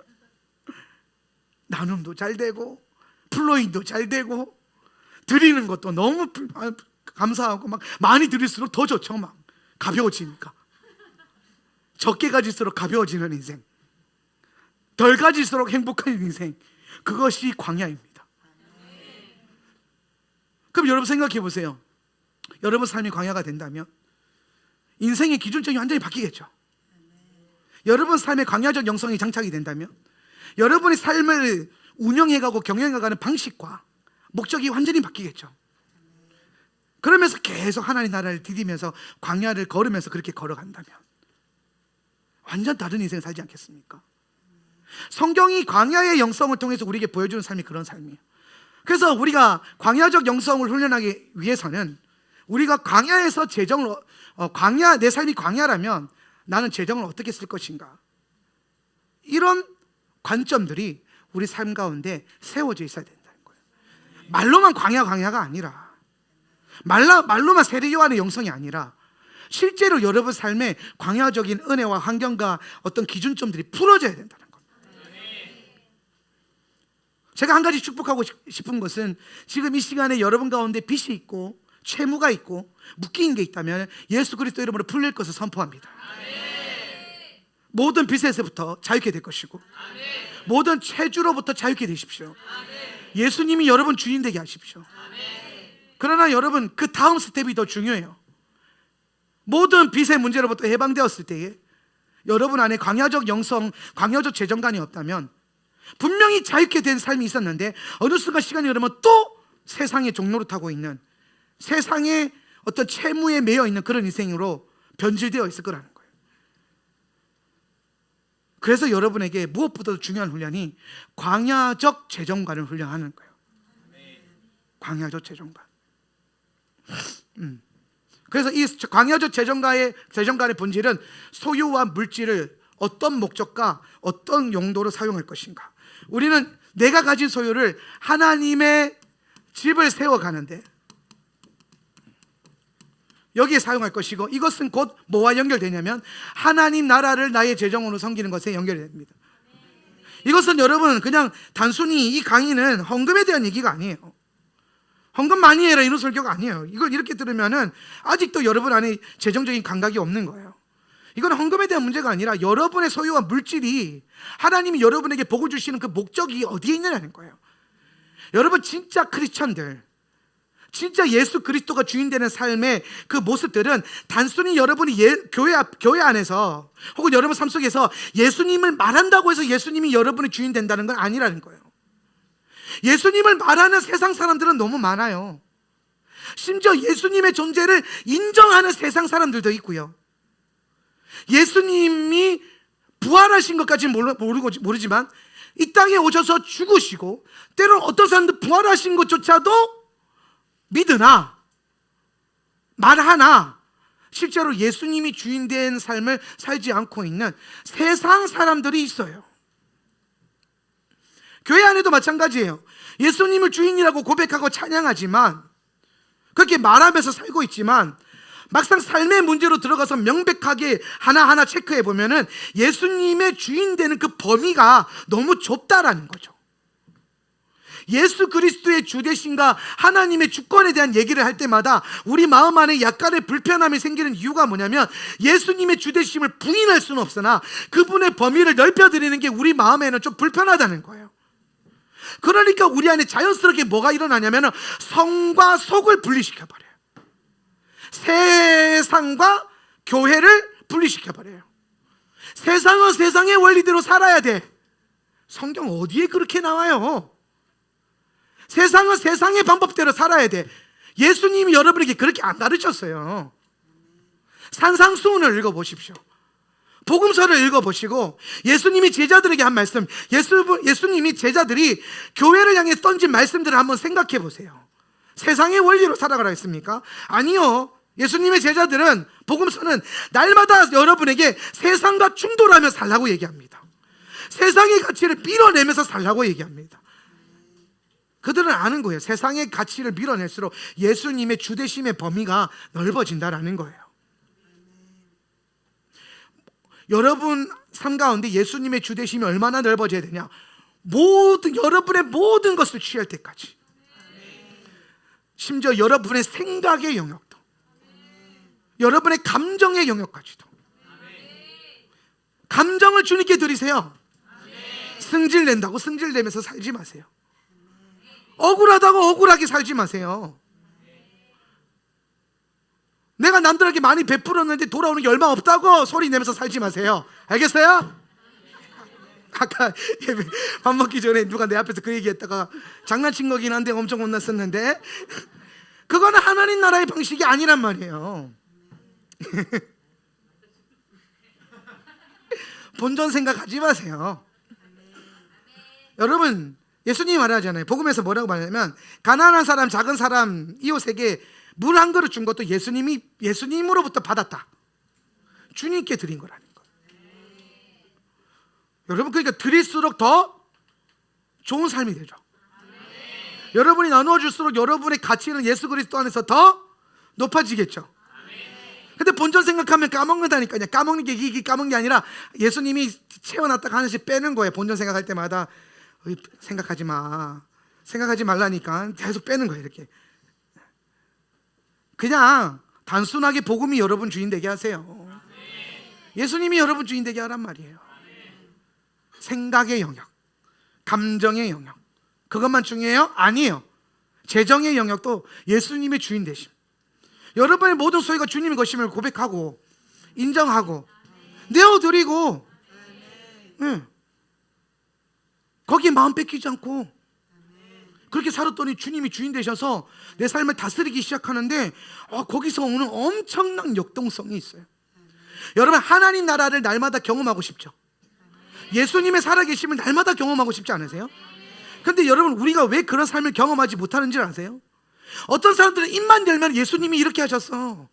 나눔도 잘 되고 플로잉도 잘 되고 드리는 것도 너무 감사하고 막 많이 드릴수록 더 좋죠. 막 가벼워지니까. 적게 가질수록 가벼워지는 인생, 덜 가질수록 행복한 인생, 그것이 광야입니다. 그럼 여러분 생각해 보세요. 여러분 삶이 광야가 된다면 인생의 기준점이 완전히 바뀌겠죠. 여러분 삶의 광야적 영성이 장착이 된다면 여러분의 삶을 운영해가고 경영해가는 방식과 목적이 완전히 바뀌겠죠. 그러면서 계속 하나님 나라를 디디면서 광야를 걸으면서 그렇게 걸어간다면 완전 다른 인생을 살지 않겠습니까? 성경이 광야의 영성을 통해서 우리에게 보여주는 삶이 그런 삶이에요. 그래서 우리가 광야적 영성을 훈련하기 위해서는 우리가 광야에서 재정을 내 삶이 광야라면 나는 재정을 어떻게 쓸 것인가, 이런 관점들이 우리 삶 가운데 세워져 있어야 된다는 거예요. 말로만 광야가 아니라, 말로만 세례요한의 영성이 아니라 실제로 여러분 삶에 광야적인 은혜와 환경과 어떤 기준점들이 풀어져야 된다는 겁니다. 제가 한 가지 축복하고 싶은 것은 지금 이 시간에 여러분 가운데 빚이 있고 채무가 있고 묶인 게 있다면 예수 그리스도 이름으로 풀릴 것을 선포합니다. 모든 빚에서부터 자유케 될 것이고 모든 채주로부터 자유케 되십시오. 예수님이 여러분 주인 되게 하십시오. 그러나 여러분 그 다음 스텝이 더 중요해요. 모든 빚의 문제로부터 해방되었을 때에 여러분 안에 광야적 영성, 광야적 재정관이 없다면 분명히 자유케 된 삶이 있었는데 어느 순간 시간이 흐르면 또 세상의 종로를 타고 있는, 세상의 어떤 채무에 매여 있는 그런 인생으로 변질되어 있을 거라는 거예요. 그래서 여러분에게 무엇보다도 중요한 훈련이 광야적 재정관을 훈련하는 거예요. 광야적 재정관. 그래서 이 광야적 재정관의 본질은 소유와 물질을 어떤 목적과 어떤 용도로 사용할 것인가. 우리는 내가 가진 소유를 하나님의 집을 세워가는데 여기에 사용할 것이고, 이것은 곧 뭐와 연결되냐면 하나님 나라를 나의 재정으로 섬기는 것에 연결이 됩니다. 이것은 여러분 그냥 단순히 이 강의는 헌금에 대한 얘기가 아니에요. 헌금 많이 해라 이런 설교가 아니에요. 이걸 이렇게 들으면은 아직도 여러분 안에 재정적인 감각이 없는 거예요. 이건 헌금에 대한 문제가 아니라 여러분의 소유와 물질이 하나님이 여러분에게 복을 주시는 그 목적이 어디에 있느냐는 거예요. 여러분 진짜 크리스천들, 진짜 예수 그리스도가 주인 되는 삶의 그 모습들은 단순히 여러분이 교회 안에서 혹은 여러분 삶 속에서 예수님을 말한다고 해서 예수님이 여러분의 주인 된다는 건 아니라는 거예요. 예수님을 말하는 세상 사람들은 너무 많아요. 심지어 예수님의 존재를 인정하는 세상 사람들도 있고요. 예수님이 부활하신 것까지는 모르지만 이 땅에 오셔서 죽으시고 때로는 어떤 사람들 부활하신 것조차도 믿으나 말하나 실제로 예수님이 주인된 삶을 살지 않고 있는 세상 사람들이 있어요. 교회 안에도 마찬가지예요. 예수님을 주인이라고 고백하고 찬양하지만 그렇게 말하면서 살고 있지만 막상 삶의 문제로 들어가서 명백하게 하나하나 체크해 보면은 예수님의 주인 되는 그 범위가 너무 좁다라는 거죠. 예수 그리스도의 주되심과 하나님의 주권에 대한 얘기를 할 때마다 우리 마음 안에 약간의 불편함이 생기는 이유가 뭐냐면 예수님의 주되심을 부인할 수는 없으나 그분의 범위를 넓혀드리는 게 우리 마음에는 좀 불편하다는 거예요. 그러니까 우리 안에 자연스럽게 뭐가 일어나냐면 성과 속을 분리시켜버려요. 세상과 교회를 분리시켜버려요. 세상은 세상의 원리대로 살아야 돼. 성경 어디에 그렇게 나와요? 세상은 세상의 방법대로 살아야 돼. 예수님이 여러분에게 그렇게 안 가르쳤어요. 산상수훈을 읽어보십시오. 복음서를 읽어보시고 예수님이 제자들에게 한 말씀, 예수님이 제자들이 교회를 향해 던진 말씀들을 한번 생각해 보세요. 세상의 원리로 살아가라 했습니까? 아니요. 예수님의 제자들은 복음서는 날마다 여러분에게 세상과 충돌하며 살라고 얘기합니다. 세상의 가치를 밀어내면서 살라고 얘기합니다. 그들은 아는 거예요. 세상의 가치를 밀어낼수록 예수님의 주되심의 범위가 넓어진다라는 거예요. 여러분 삶 가운데 예수님의 주되심이 얼마나 넓어져야 되냐? 여러분의 모든 것을 취할 때까지, 심지어 여러분의 생각의 영역도, 여러분의 감정의 영역까지도. 감정을 주님께 드리세요. 승질낸다고 승질내면서 살지 마세요. 억울하다고 억울하게 살지 마세요. 내가 남들에게 많이 베풀었는데 돌아오는 열망 없다고 소리 내면서 살지 마세요. 알겠어요? 아까 밥 먹기 전에 누가 내 앞에서 그 얘기했다가 장난친 거긴 한데 엄청 혼났었는데 그거는 하나님 나라의 방식이 아니란 말이에요. 본전 생각하지 마세요. 여러분 예수님이 말하잖아요. 복음에서 뭐라고 말하냐면 가난한 사람, 작은 사람, 이웃에게 물 한 그릇 준 것도 예수님으로부터 받았다. 주님께 드린 거라는 거예요. 여러분 그러니까 드릴수록 더 좋은 삶이 되죠. 여러분이 나누어 줄수록 여러분의 가치는 예수 그리스도 안에서 더 높아지겠죠. 근데 본전 생각하면 까먹는다니까요. 까먹는 게 이게 까먹는 게 아니라 예수님이 채워놨다가 하나씩 빼는 거예요. 본전 생각할 때마다 생각하지 마, 생각하지 말라니까 계속 빼는 거예요. 이렇게 그냥 단순하게 복음이 여러분 주인 되게 하세요. 예수님이 여러분 주인 되게 하란 말이에요. 생각의 영역, 감정의 영역, 그것만 중요해요? 아니에요. 재정의 영역도 예수님의 주인 되심, 여러분의 모든 소유가 주님의 것임을 고백하고 인정하고 내어드리고, 거기에 마음 뺏기지 않고 그렇게 살았더니 주님이 주인 되셔서 내 삶을 다스리기 시작하는데 거기서 오는 엄청난 역동성이 있어요. 여러분 하나님 나라를 날마다 경험하고 싶죠? 예수님의 살아계심을 날마다 경험하고 싶지 않으세요? 근데 여러분 우리가 왜 그런 삶을 경험하지 못하는지 아세요? 어떤 사람들은 입만 열면 예수님이 이렇게 하셨어.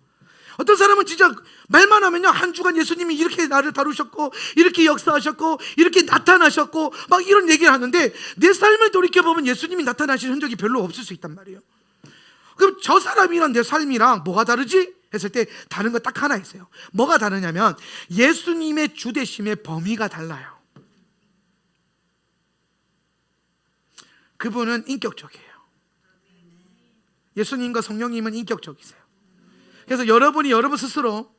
어떤 사람은 진짜 말만 하면요 한 주간 예수님이 이렇게 나를 다루셨고 이렇게 역사하셨고 이렇게 나타나셨고 막 이런 얘기를 하는데 내 삶을 돌이켜보면 예수님이 나타나신 흔적이 별로 없을 수 있단 말이에요. 그럼 저 사람이랑 내 삶이랑 뭐가 다르지? 했을 때 다른 거 딱 하나 있어요. 뭐가 다르냐면 예수님의 주되심의 범위가 달라요. 그분은 인격적이에요. 예수님과 성령님은 인격적이세요. 그래서 여러분이 여러분 스스로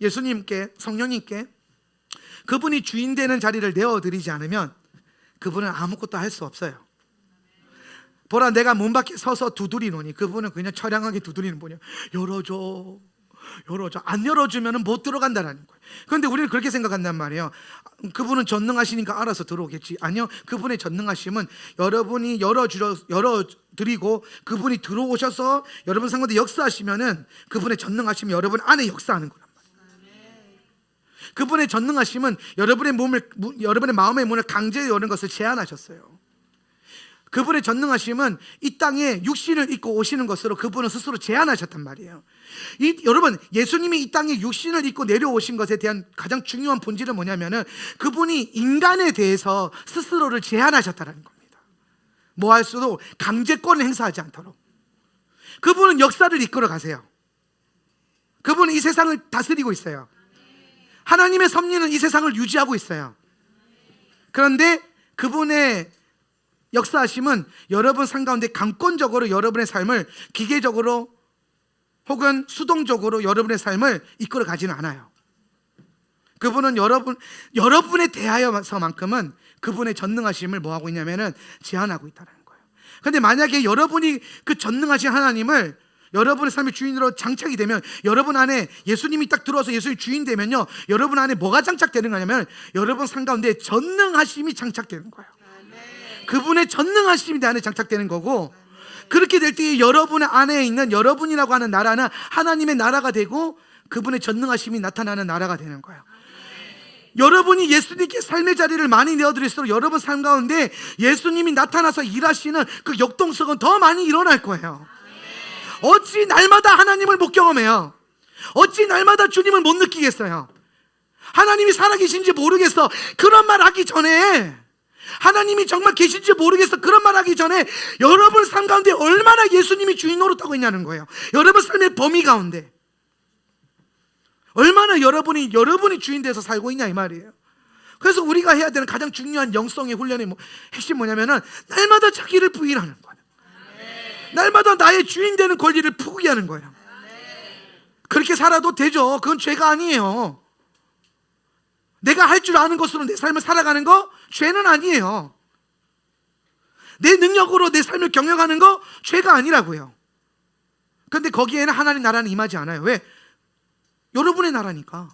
예수님께, 성령님께 그분이 주인 되는 자리를 내어드리지 않으면 그분은 아무것도 할 수 없어요. 보라, 내가 문 밖에 서서 두드리노니 그분은 그냥 처량하게 두드리는 분이에요. 열어줘, 열어줘. 안 열어주면 못 들어간다는 거예요. 그런데 우리는 그렇게 생각한단 말이에요. 그분은 전능하시니까 알아서 들어오겠지. 아니요, 그분의 전능하심은 여러분이 열어드리고 그분이 들어오셔서 여러분 상관에 역사하시면은 그분의 전능하심이 여러분 안에 역사하는 거란 말이에요. 그분의 전능하심은 여러분의 마음의 문을 강제로 여는 것을 제한하셨어요. 그분의 전능하심은 이 땅에 육신을 입고 오시는 것으로 그분은 스스로 제한하셨단 말이에요. 여러분, 예수님이 이 땅에 육신을 입고 내려오신 것에 대한 가장 중요한 본질은 뭐냐면은 그분이 인간에 대해서 스스로를 제한하셨다는 겁니다. 뭐 할 수도 강제권을 행사하지 않도록. 그분은 역사를 이끌어 가세요. 그분은 이 세상을 다스리고 있어요. 하나님의 섭리는 이 세상을 유지하고 있어요. 그런데 그분의 역사하심은 여러분 삶 가운데 강권적으로 여러분의 삶을 기계적으로 혹은 수동적으로 여러분의 삶을 이끌어 가지는 않아요. 그분은 여러분에 대하여서만큼은 그분의 전능하심을 뭐하고 있냐면은 제한하고 있다는 거예요. 그런데 만약에 여러분이 그 전능하신 하나님을 여러분의 삶의 주인으로 장착이 되면, 여러분 안에 예수님이 딱 들어와서 예수님 주인 되면요, 여러분 안에 뭐가 장착되는 거냐면 여러분 삶 가운데 전능하심이 장착되는 거예요. 그분의 전능하심이 내 안에 장착되는 거고, 그렇게 될 때 여러분 안에 있는 여러분이라고 하는 나라는 하나님의 나라가 되고 그분의 전능하심이 나타나는 나라가 되는 거예요. 여러분이 예수님께 삶의 자리를 많이 내어드릴수록 여러분 삶 가운데 예수님이 나타나서 일하시는 그 역동성은 더 많이 일어날 거예요. 어찌 날마다 하나님을 못 경험해요? 어찌 날마다 주님을 못 느끼겠어요? 하나님이 살아계신지 모르겠어. 그런 말 하기 전에, 하나님이 정말 계신지 모르겠어, 그런 말 하기 전에 여러분 삶 가운데 얼마나 예수님이 주인 노릇하고 있냐는 거예요. 여러분 삶의 범위 가운데 얼마나 여러분이 주인 돼서 살고 있냐 이 말이에요. 그래서 우리가 해야 되는 가장 중요한 영성의 훈련의 핵심 뭐냐면은 날마다 자기를 부인하는 거예요. 날마다 나의 주인 되는 권리를 포기하는 거예요. 그렇게 살아도 되죠. 그건 죄가 아니에요. 내가 할 줄 아는 것으로 내 삶을 살아가는 거 죄는 아니에요. 내 능력으로 내 삶을 경영하는 거 죄가 아니라고요. 그런데 거기에는 하나님 나라는 임하지 않아요. 왜? 여러분의 나라니까.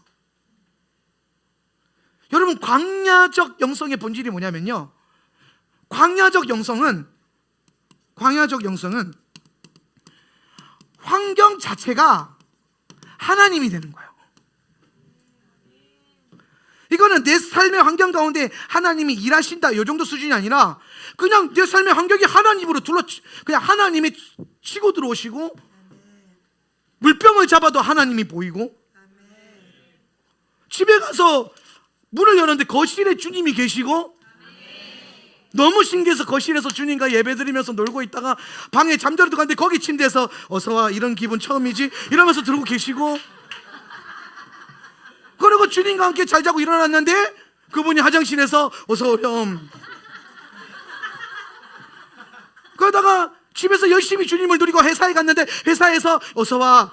여러분, 광야적 영성의 본질이 뭐냐면요, 광야적 영성은 환경 자체가 하나님이 되는 거예요. 이거는 내 삶의 환경 가운데 하나님이 일하신다 이 정도 수준이 아니라 그냥 내 삶의 환경이 하나님으로 그냥 하나님이 치고 들어오시고, 물병을 잡아도 하나님이 보이고, 집에 가서 문을 여는데 거실에 주님이 계시고, 너무 신기해서 거실에서 주님과 예배드리면서 놀고 있다가 방에 잠자러 들어갔는데 거기 침대에서 어서와, 이런 기분 처음이지 이러면서 들고 계시고, 그리고 주님과 함께 잘 자고 일어났는데 그분이 화장실에서 어서 오렴, 그러다가 집에서 열심히 주님을 누리고 회사에 갔는데 회사에서 어서와.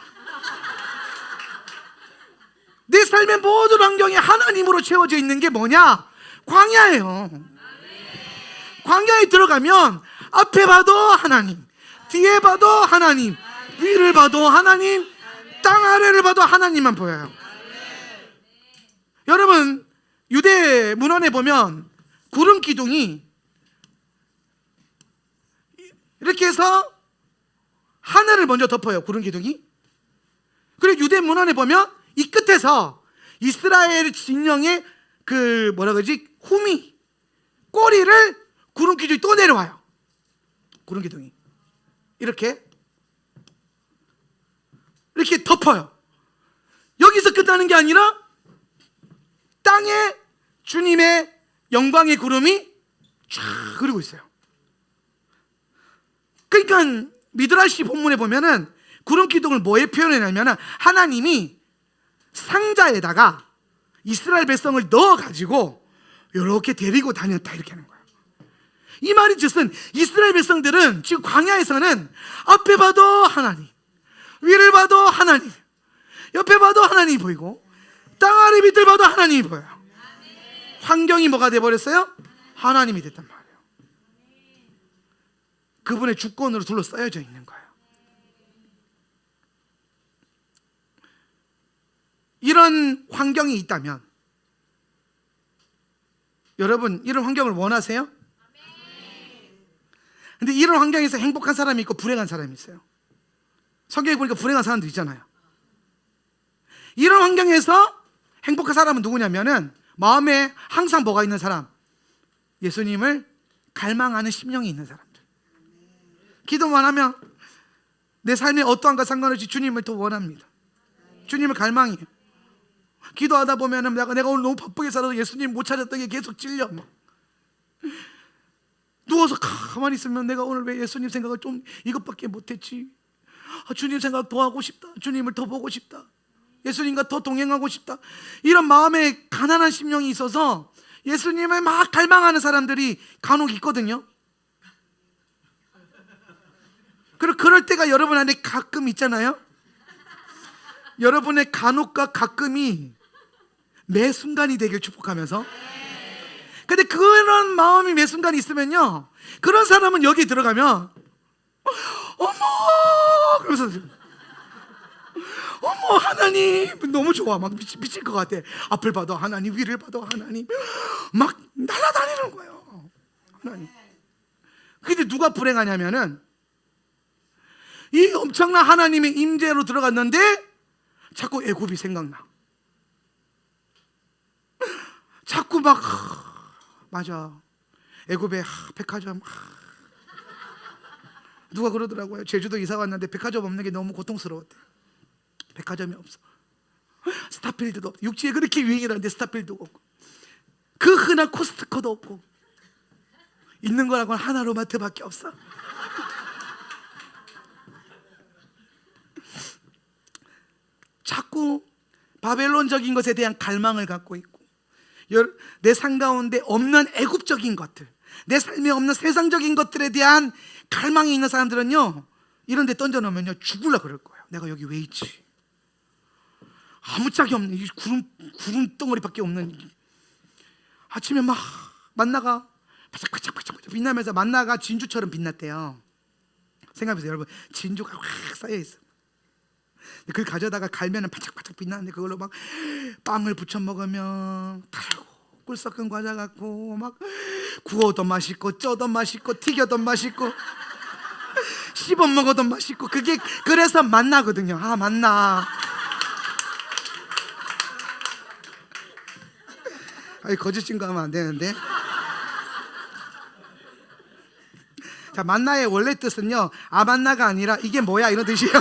내 삶의 모든 환경이 하나님으로 채워져 있는 게 뭐냐? 광야예요. 광야에 들어가면 앞에 봐도 하나님, 뒤에 봐도 하나님, 위를 봐도 하나님, 땅 아래를 봐도 하나님만 보여요. 여러분, 유대 문헌에 보면 구름 기둥이 이렇게 해서 하늘을 먼저 덮어요. 구름 기둥이. 그리고 유대 문헌에 보면 이 끝에서 이스라엘 진영의 후미, 꼬리를 구름 기둥이 또 내려와요. 구름 기둥이 이렇게 덮어요. 여기서 끝나는 게 아니라 땅에 주님의 영광의 구름이 쫙 흐르고 있어요. 그러니까 미드라시 본문에 보면은 구름 기둥을 뭐에 표현하냐면 하나님이 상자에다가 이스라엘 백성을 넣어가지고 이렇게 데리고 다녔다 이렇게 하는 거예요. 이 말이 즉슨 이스라엘 백성들은 지금 광야에서는 앞에 봐도 하나님, 위를 봐도 하나님, 옆에 봐도 하나님이 보이고 땅 아래 밑을 봐도 하나님이 보여요. 환경이 뭐가 돼버렸어요? 하나님이 됐단 말이에요. 그분의 주권으로 둘러싸여져 있는 거예요. 이런 환경이 있다면 여러분, 이런 환경을 원하세요? 근데 이런 환경에서 행복한 사람이 있고 불행한 사람이 있어요. 성경에 보니까 불행한 사람도 있잖아요. 이런 환경에서 행복한 사람은 누구냐면은 마음에 항상 뭐가 있는 사람? 예수님을 갈망하는 심령이 있는 사람들. 기도만 하면 내 삶의 어떠한 것 상관없이 주님을 더 원합니다. 주님을 갈망해요. 기도하다 보면은 내가 오늘 너무 바쁘게 살아서 예수님 못 찾았던 게 계속 찔려. 막. 누워서 가만히 있으면 내가 오늘 왜 예수님 생각을 좀 이것밖에 못했지? 주님 생각 더 하고 싶다. 주님을 더 보고 싶다. 예수님과 더 동행하고 싶다. 이런 마음에 가난한 심령이 있어서 예수님을 막 갈망하는 사람들이 간혹 있거든요. 그리고 그럴 때가 여러분 안에 가끔 있잖아요. 여러분의 간혹과 가끔이 매 순간이 되길 축복하면서, 근데 그런 마음이 매 순간 있으면요, 그런 사람은 여기 들어가면 어머 그러면서 어머 하나님 너무 좋아. 막 미칠 것 같아. 앞을 봐도 하나님, 위를 봐도 하나님, 막 날아다니는 거예요. 하나님. 근데 누가 불행하냐면은 이 엄청난 하나님의 임재로 들어갔는데 자꾸 애굽이 생각나. 자꾸 막 맞아, 애굽에 백화점, 누가 그러더라고요. 제주도 이사 갔는데 백화점 없는 게 너무 고통스러웠대. 백화점이 없어. 스타필드도 없고, 육지에 그렇게 유행이라는데 스타필드도 없고, 그 흔한 코스트코도 없고, 있는 거라고는 하나로마트밖에 없어. 자꾸 바벨론적인 것에 대한 갈망을 갖고 있고, 내 삶 가운데 없는 애굽적인 것들, 내 삶에 없는 세상적인 것들에 대한 갈망이 있는 사람들은요, 이런 데 던져놓으면요 죽으려고 그럴 거예요. 내가 여기 왜 있지? 아무짝이 없는 이 구름 덩어리밖에 없는. 아침에 막 만나가 바짝바짝 빛나면서, 만나가 진주처럼 빛났대요. 생각해보세요 여러분. 진주가 확 쌓여있어. 그걸 가져다가 갈면은 바짝바짝 빛나는데 그걸로 막 빵을 부쳐 먹으면 달고 꿀 섞은 과자 같고, 막 구워도 맛있고 쪄도 맛있고 튀겨도 맛있고 씹어 먹어도 맛있고, 그게 그래서 만나거든요. 아, 만나. 아니, 거짓 증거하면 안 되는데. 자, 만나의 원래 뜻은요, 아만나가 아니라 이게 뭐야 이런 뜻이에요.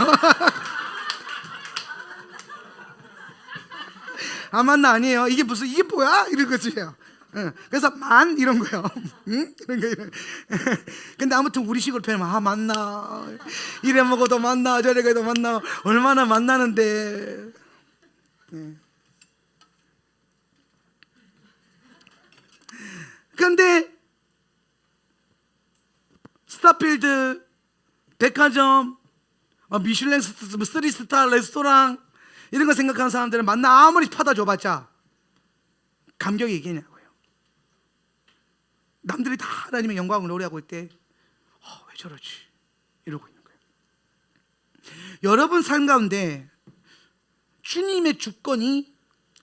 아만나 아니에요. 이게 무슨, 이게 뭐야 이런 거지요. 그래서 만 이런 거요. 응? 이런 거. 근데 아무튼 우리식으로 표현하면, 아, 만나. 이래 먹어도 만나, 저래 가도 만나. 얼마나 만나는데. 근데 스타필드, 백화점, 미슐랭 3스타 레스토랑 이런 거 생각하는 사람들은 만나 아무리 파다 줘봤자 감격이 있겠냐고요. 남들이 다 하나님의 영광을 노래하고 있을 때 왜 저러지? 이러고 있는 거예요. 여러분 삶 가운데 주님의 주권이,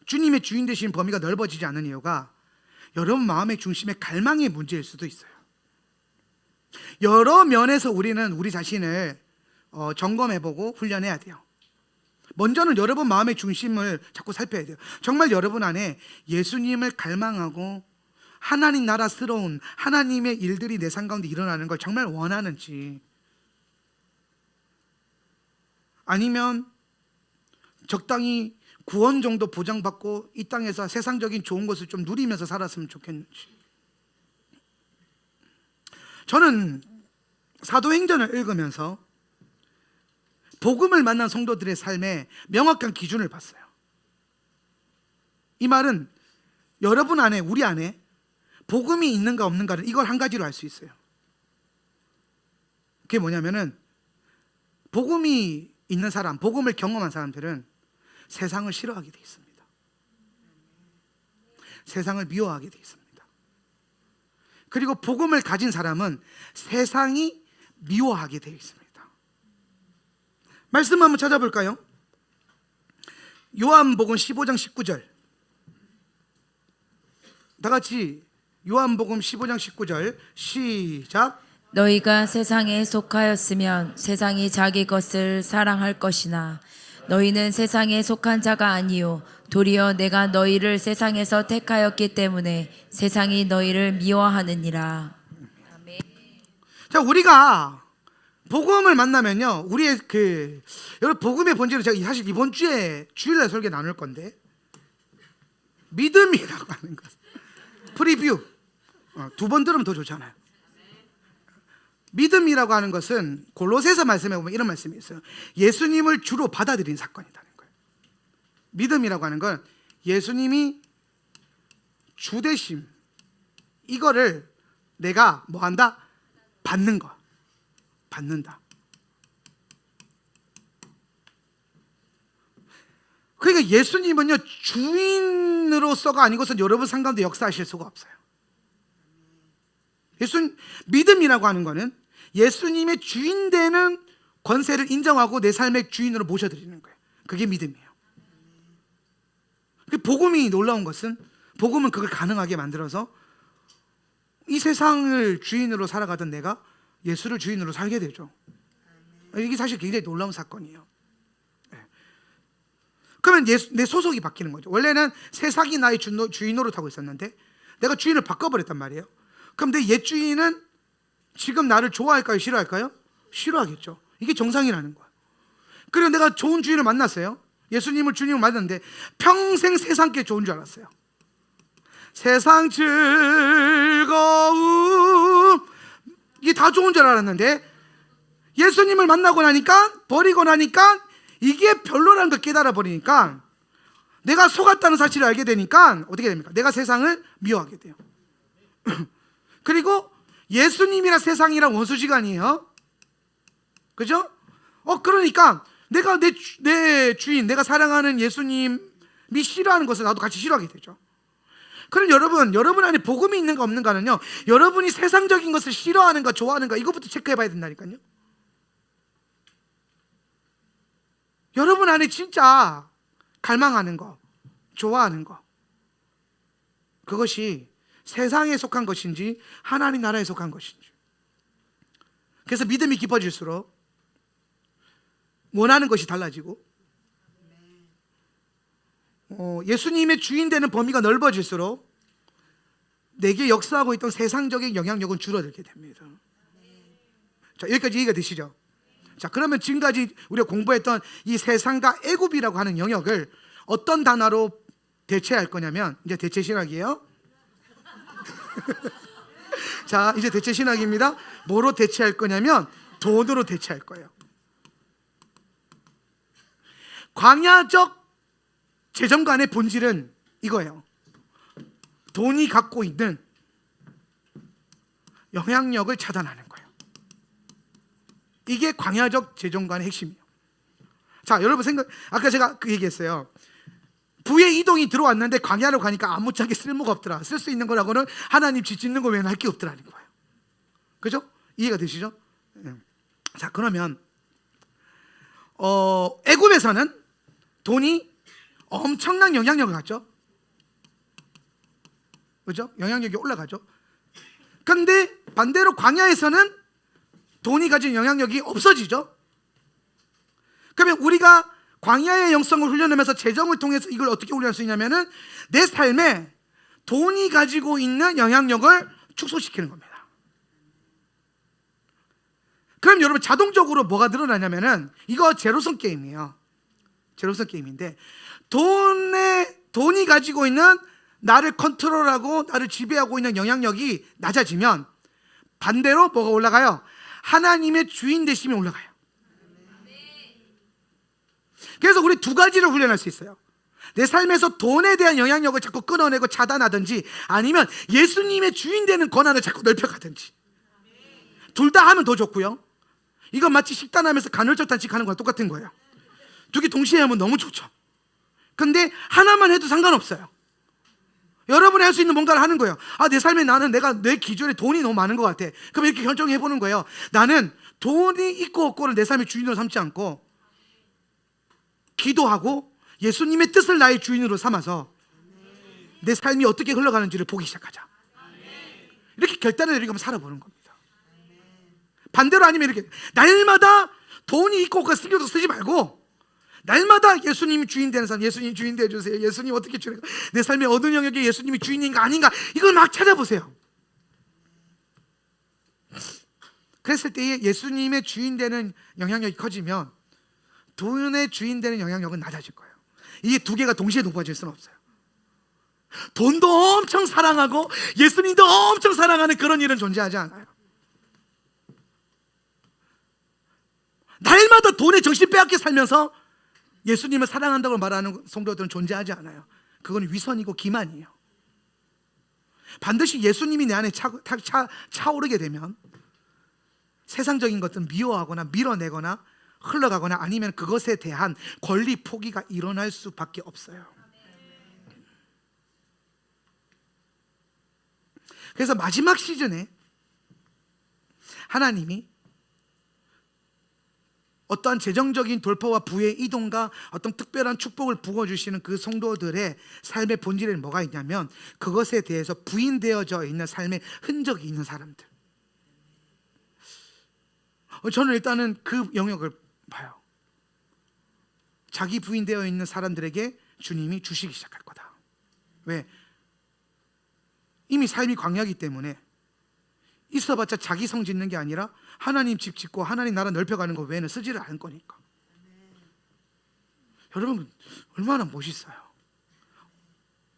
주님의 주인 되신 범위가 넓어지지 않는 이유가 여러분 마음의 중심에 갈망의 문제일 수도 있어요. 여러 면에서 우리는 우리 자신을 점검해보고 훈련해야 돼요. 먼저는 여러분 마음의 중심을 자꾸 살펴야 돼요. 정말 여러분 안에 예수님을 갈망하고 하나님 나라스러운 하나님의 일들이 내 삶 가운데 일어나는 걸 정말 원하는지, 아니면 적당히 구원 정도 보장받고 이 땅에서 세상적인 좋은 것을 좀 누리면서 살았으면 좋겠는지. 저는 사도행전을 읽으면서 복음을 만난 성도들의 삶에 명확한 기준을 봤어요. 이 말은 여러분 안에, 우리 안에 복음이 있는가 없는가는 이걸 한 가지로 알 수 있어요. 그게 뭐냐면은 복음이 있는 사람, 복음을 경험한 사람들은 세상을 싫어하게 돼 있습니다. 세상을 미워하게 돼 있습니다. 그리고 복음을 가진 사람은 세상이 미워하게 되어 있습니다. 말씀 한번 찾아볼까요? 요한복음 15장 19절. 다 같이 요한복음 15장 19절 시작. 너희가 세상에 속하였으면 세상이 자기 것을 사랑할 것이나 너희는 세상에 속한 자가 아니요 도리어 내가 너희를 세상에서 택하였기 때문에 세상이 너희를 미워하느니라. 자, 우리가 복음을 만나면요, 우리의 여러분 복음의 본질은 제가 사실 이번 주에 주일날 설교 나눌 건데, 믿음이라고 하는 것, 프리뷰 2번 들으면 더 좋잖아요. 믿음이라고 하는 것은 골로새서 말씀에 보면 이런 말씀이 있어요. 예수님을 주로 받아들인 사건이라는 거예요. 믿음이라고 하는 건 예수님이 주 되심, 이거를 내가 뭐 한다? 받는 거. 받는다. 그러니까 예수님은요, 주인으로서가 아니고선 여러분 삶 가운데 역사하실 수가 없어요. 믿음이라고 하는 거는 예수님의 주인 되는 권세를 인정하고 내 삶의 주인으로 모셔드리는 거예요. 그게 믿음이에요. 복음이 놀라운 것은, 복음은 그걸 가능하게 만들어서 이 세상을 주인으로 살아가던 내가 예수를 주인으로 살게 되죠. 이게 사실 굉장히 놀라운 사건이에요. 그러면 내 소속이 바뀌는 거죠. 원래는 세상이 나의 주인 노릇하고 있었는데 내가 주인을 바꿔버렸단 말이에요. 그럼 내 옛 주인은 지금 나를 좋아할까요? 싫어할까요? 싫어하겠죠. 이게 정상이라는 거야. 그리고 내가 좋은 주인을 만났어요. 예수님을 주님을 만났는데 평생 세상께 좋은 줄 알았어요. 세상 즐거움, 이게 다 좋은 줄 알았는데 예수님을 만나고 나니까, 버리고 나니까 이게 별로라는 걸 깨달아 버리니까, 내가 속았다는 사실을 알게 되니까 어떻게 됩니까? 내가 세상을 미워하게 돼요. 그리고 예수님이랑 세상이랑 원수지간이에요. 그죠? 그러니까 내가 내 주인, 내가 사랑하는 예수님이 싫어하는 것을 나도 같이 싫어하게 되죠. 그럼 여러분 안에 복음이 있는가 없는가는요, 여러분이 세상적인 것을 싫어하는가 좋아하는가 이것부터 체크해 봐야 된다니까요. 여러분 안에 진짜 갈망하는 거, 좋아하는 거, 그것이 세상에 속한 것인지 하나님 나라에 속한 것인지. 그래서 믿음이 깊어질수록 원하는 것이 달라지고, 예수님의 주인 되는 범위가 넓어질수록 내게 역사하고 있던 세상적인 영향력은 줄어들게 됩니다. 자, 여기까지 이해가 되시죠? 자, 그러면 지금까지 우리가 공부했던 이 세상과 애굽이라고 하는 영역을 어떤 단어로 대체할 거냐면, 이제 대체 신학이에요. 자, 이제 대체 신학입니다. 뭐로 대체할 거냐면 돈으로 대체할 거예요. 광야적 재정관의 본질은 이거예요. 돈이 갖고 있는 영향력을 차단하는 거예요. 이게 광야적 재정관의 핵심이에요. 자, 여러분 아까 제가 그 얘기했어요. 부의 이동이 들어왔는데 광야로 가니까 아무짝에 쓸모가 없더라. 쓸 수 있는 거라고는 하나님 집 짓는 거 외에는 할 게 없더라는 거예요. 그죠? 이해가 되시죠? 자, 그러면 애굽에서는 돈이 엄청난 영향력을 갖죠. 그죠? 영향력이 올라가죠. 그런데 반대로 광야에서는 돈이 가진 영향력이 없어지죠. 그러면 우리가 광야의 영성을 훈련하면서 재정을 통해서 이걸 어떻게 훈련할 수 있냐면은 내 삶에 돈이 가지고 있는 영향력을 축소시키는 겁니다. 그럼 여러분 자동적으로 뭐가 늘어나냐면은, 이거 제로섬 게임이에요. 제로섬 게임인데, 돈이 가지고 있는 나를 컨트롤하고 나를 지배하고 있는 영향력이 낮아지면 반대로 뭐가 올라가요? 하나님의 주인 되심이 올라가요. 그래서 우리 두 가지를 훈련할 수 있어요. 내 삶에서 돈에 대한 영향력을 자꾸 끊어내고 차단하든지, 아니면 예수님의 주인 되는 권한을 자꾸 넓혀가든지, 둘 다 하면 더 좋고요. 이건 마치 식단하면서 간헐적 단식하는 거랑 똑같은 거예요. 두 개 동시에 하면 너무 좋죠. 근데 하나만 해도 상관없어요. 여러분이 할 수 있는 뭔가를 하는 거예요. 내 삶에 나는 내 기준에 돈이 너무 많은 것 같아. 그럼 이렇게 결정해 보는 거예요. 나는 돈이 있고 없고를 내 삶의 주인으로 삼지 않고 기도하고 예수님의 뜻을 나의 주인으로 삼아서 내 삶이 어떻게 흘러가는지를 보기 시작하자. 이렇게 결단을 내리고 한번 살아보는 겁니다. 반대로 아니면 이렇게 날마다 돈이 있고 없고 신경도 쓰지 말고 날마다 예수님이 주인 되는 사람, 예수님 주인 되어주세요. 예수님 어떻게 주인인가, 내 삶의 어느 영역에 예수님이 주인인가 아닌가, 이걸 막 찾아보세요. 그랬을 때에 예수님의 주인 되는 영향력이 커지면 돈의 주인 되는 영향력은 낮아질 거예요. 이게 두 개가 동시에 높아질 수는 없어요. 돈도 엄청 사랑하고 예수님도 엄청 사랑하는 그런 일은 존재하지 않아요. 날마다 돈에 정신 빼앗겨 살면서 예수님을 사랑한다고 말하는 성도들은 존재하지 않아요. 그건 위선이고 기만이에요. 반드시 예수님이 내 안에 차오르게 되면 세상적인 것들은 미워하거나 밀어내거나 흘러가거나 아니면 그것에 대한 권리 포기가 일어날 수밖에 없어요. 그래서 마지막 시즌에 하나님이 어떠한 재정적인 돌파와 부의 이동과 어떤 특별한 축복을 부어주시는 그 성도들의 삶의 본질에는 뭐가 있냐면 그것에 대해서 부인되어져 있는 삶의 흔적이 있는 사람들. 저는 일단은 그 영역을 봐요. 자기 부인되어 있는 사람들에게 주님이 주시기 시작할 거다. 왜? 이미 삶이 광야이기 때문에 있어봤자 자기 성 짓는 게 아니라 하나님 집 짓고 하나님 나라 넓혀가는 거 외에는 쓰지를 않을 거니까. 여러분 얼마나 멋있어요.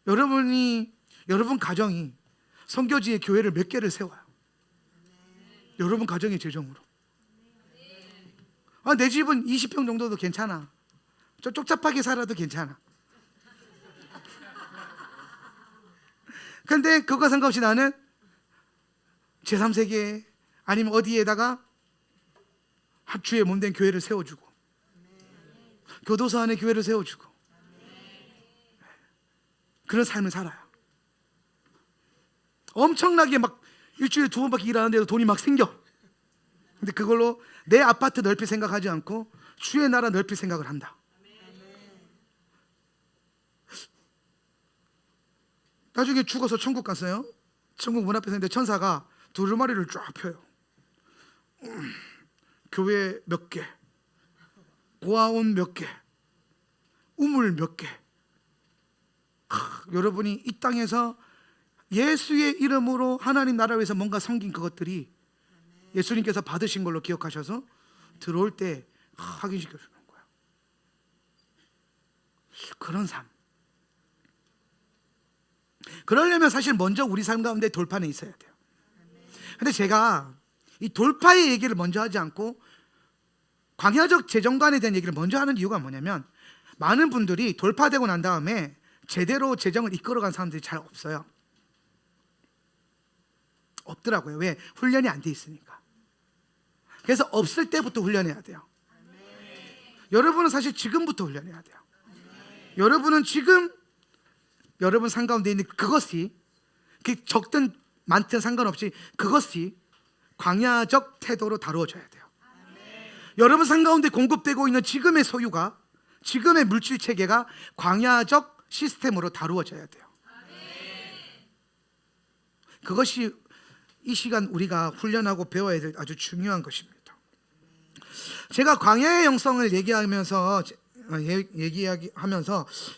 여러분 가정이 선교지에 교회를 몇 개를 세워요. 여러분 가정의 재정으로. 내 집은 20평 정도도 괜찮아. 좀 쪽잡하게 살아도 괜찮아. 근데 그거 상관없이 나는 제3세계 아니면 어디에다가 합주에 몸된 교회를 세워주고 교도소 안에 교회를 세워주고 그런 삶을 살아요. 엄청나게 막 일주일에 2번밖에 일하는데도 돈이 막 생겨. 근데 그걸로 내 아파트 넓힐 생각하지 않고 주의 나라 넓힐 생각을 한다. 나중에 죽어서 천국 갔어요. 천국 문 앞에 서는데 천사가 두루마리를 쫙 펴요. 교회 몇 개, 고아원 몇 개, 우물 몇 개. 여러분이 이 땅에서 예수의 이름으로 하나님 나라 위해서 뭔가 섬긴 그것들이 예수님께서 받으신 걸로 기억하셔서 들어올 때 확인시켜 주는 거예요. 그런 삶. 그러려면 사실 먼저 우리 삶 가운데 돌파는 있어야 돼요. 근데 제가 이 돌파의 얘기를 먼저 하지 않고 광야적 재정관에 대한 얘기를 먼저 하는 이유가 뭐냐면 많은 분들이 돌파되고 난 다음에 제대로 재정을 이끌어간 사람들이 잘 없어요. 없더라고요. 왜? 훈련이 안 돼 있으니까. 그래서 없을 때부터 훈련해야 돼요. 여러분은 사실 지금부터 훈련해야 돼요. 여러분은 지금 여러분 삶 가운데 있는 그것이 적든 많든 상관없이 그것이 광야적 태도로 다루어져야 돼요. 여러분 삶 가운데 공급되고 있는 지금의 소유가 지금의 물질 체계가 광야적 시스템으로 다루어져야 돼요. 그것이 이 시간 우리가 훈련하고 배워야 될 아주 중요한 것입니다. 제가 광야의 영성을 얘기하면서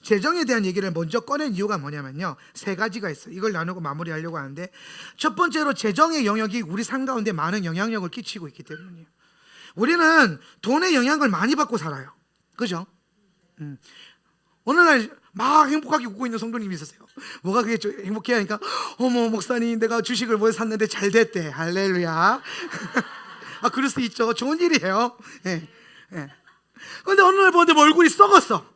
재정에 대한 얘기를 먼저 꺼낸 이유가 뭐냐면요, 3가지가 있어요. 이걸 나누고 마무리하려고 하는데, 첫 번째로 재정의 영역이 우리 삶 가운데 많은 영향력을 끼치고 있기 때문이에요. 우리는 돈의 영향을 많이 받고 살아요. 그죠? 어느 날 막 행복하게 웃고 있는 성도님이 있었어요. 뭐가 그게 행복해 하니까, 어머 목사님 내가 주식을 뭐 샀는데 잘 됐대. 할렐루야. 그럴 수 있죠. 좋은 일이에요. 예. 그런데 어느 날 보는데 얼굴이 썩었어.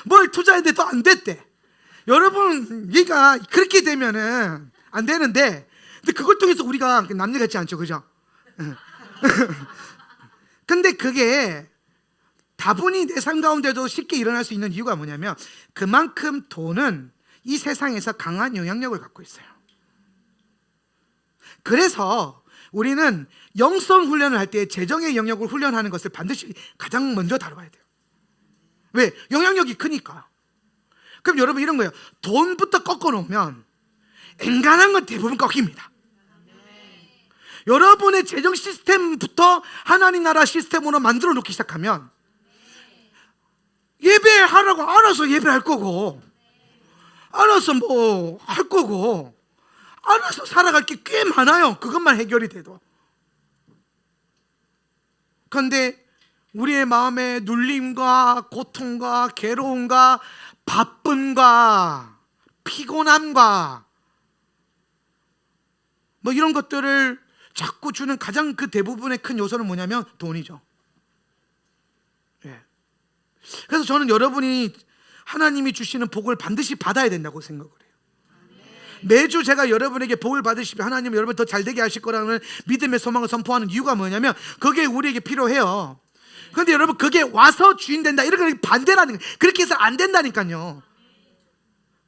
뭘 투자했는데 또 안 됐대. 여러분, 얘가 그렇게 되면은 안 되는데, 근데 그걸 통해서 우리가 남일 같지 않죠, 그죠? 근데 그게 다분히 내 삶 가운데도 쉽게 일어날 수 있는 이유가 뭐냐면, 그만큼 돈은 이 세상에서 강한 영향력을 갖고 있어요. 그래서 우리는 영성 훈련을 할 때 재정의 영역을 훈련하는 것을 반드시 가장 먼저 다뤄야 돼요. 왜? 영향력이 크니까. 그럼 여러분 이런 거예요. 돈부터 꺾어 놓으면 엔간한 건 대부분 꺾입니다. 여러분의 재정 시스템부터 하나님 나라 시스템으로 만들어 놓기 시작하면 예배하라고 알아서 예배할 거고, 알아서 뭐 할 거고, 알아서 살아갈 게 꽤 많아요. 그것만 해결이 돼도. 그런데 우리의 마음에 눌림과 고통과 괴로움과 바쁨과 피곤함과 뭐 이런 것들을 자꾸 주는 가장 그 대부분의 큰 요소는 뭐냐면 돈이죠. 예. 그래서 저는 여러분이 하나님이 주시는 복을 반드시 받아야 된다고 생각을 해요. 매주 제가 여러분에게 복을 받으시면 하나님 여러분 더 잘되게 하실 거라는 믿음의 소망을 선포하는 이유가 뭐냐면 그게 우리에게 필요해요. 그런데 여러분 그게 와서 주인 된다 이렇게 반대라는 거예요. 그렇게 해서 안 된다니까요.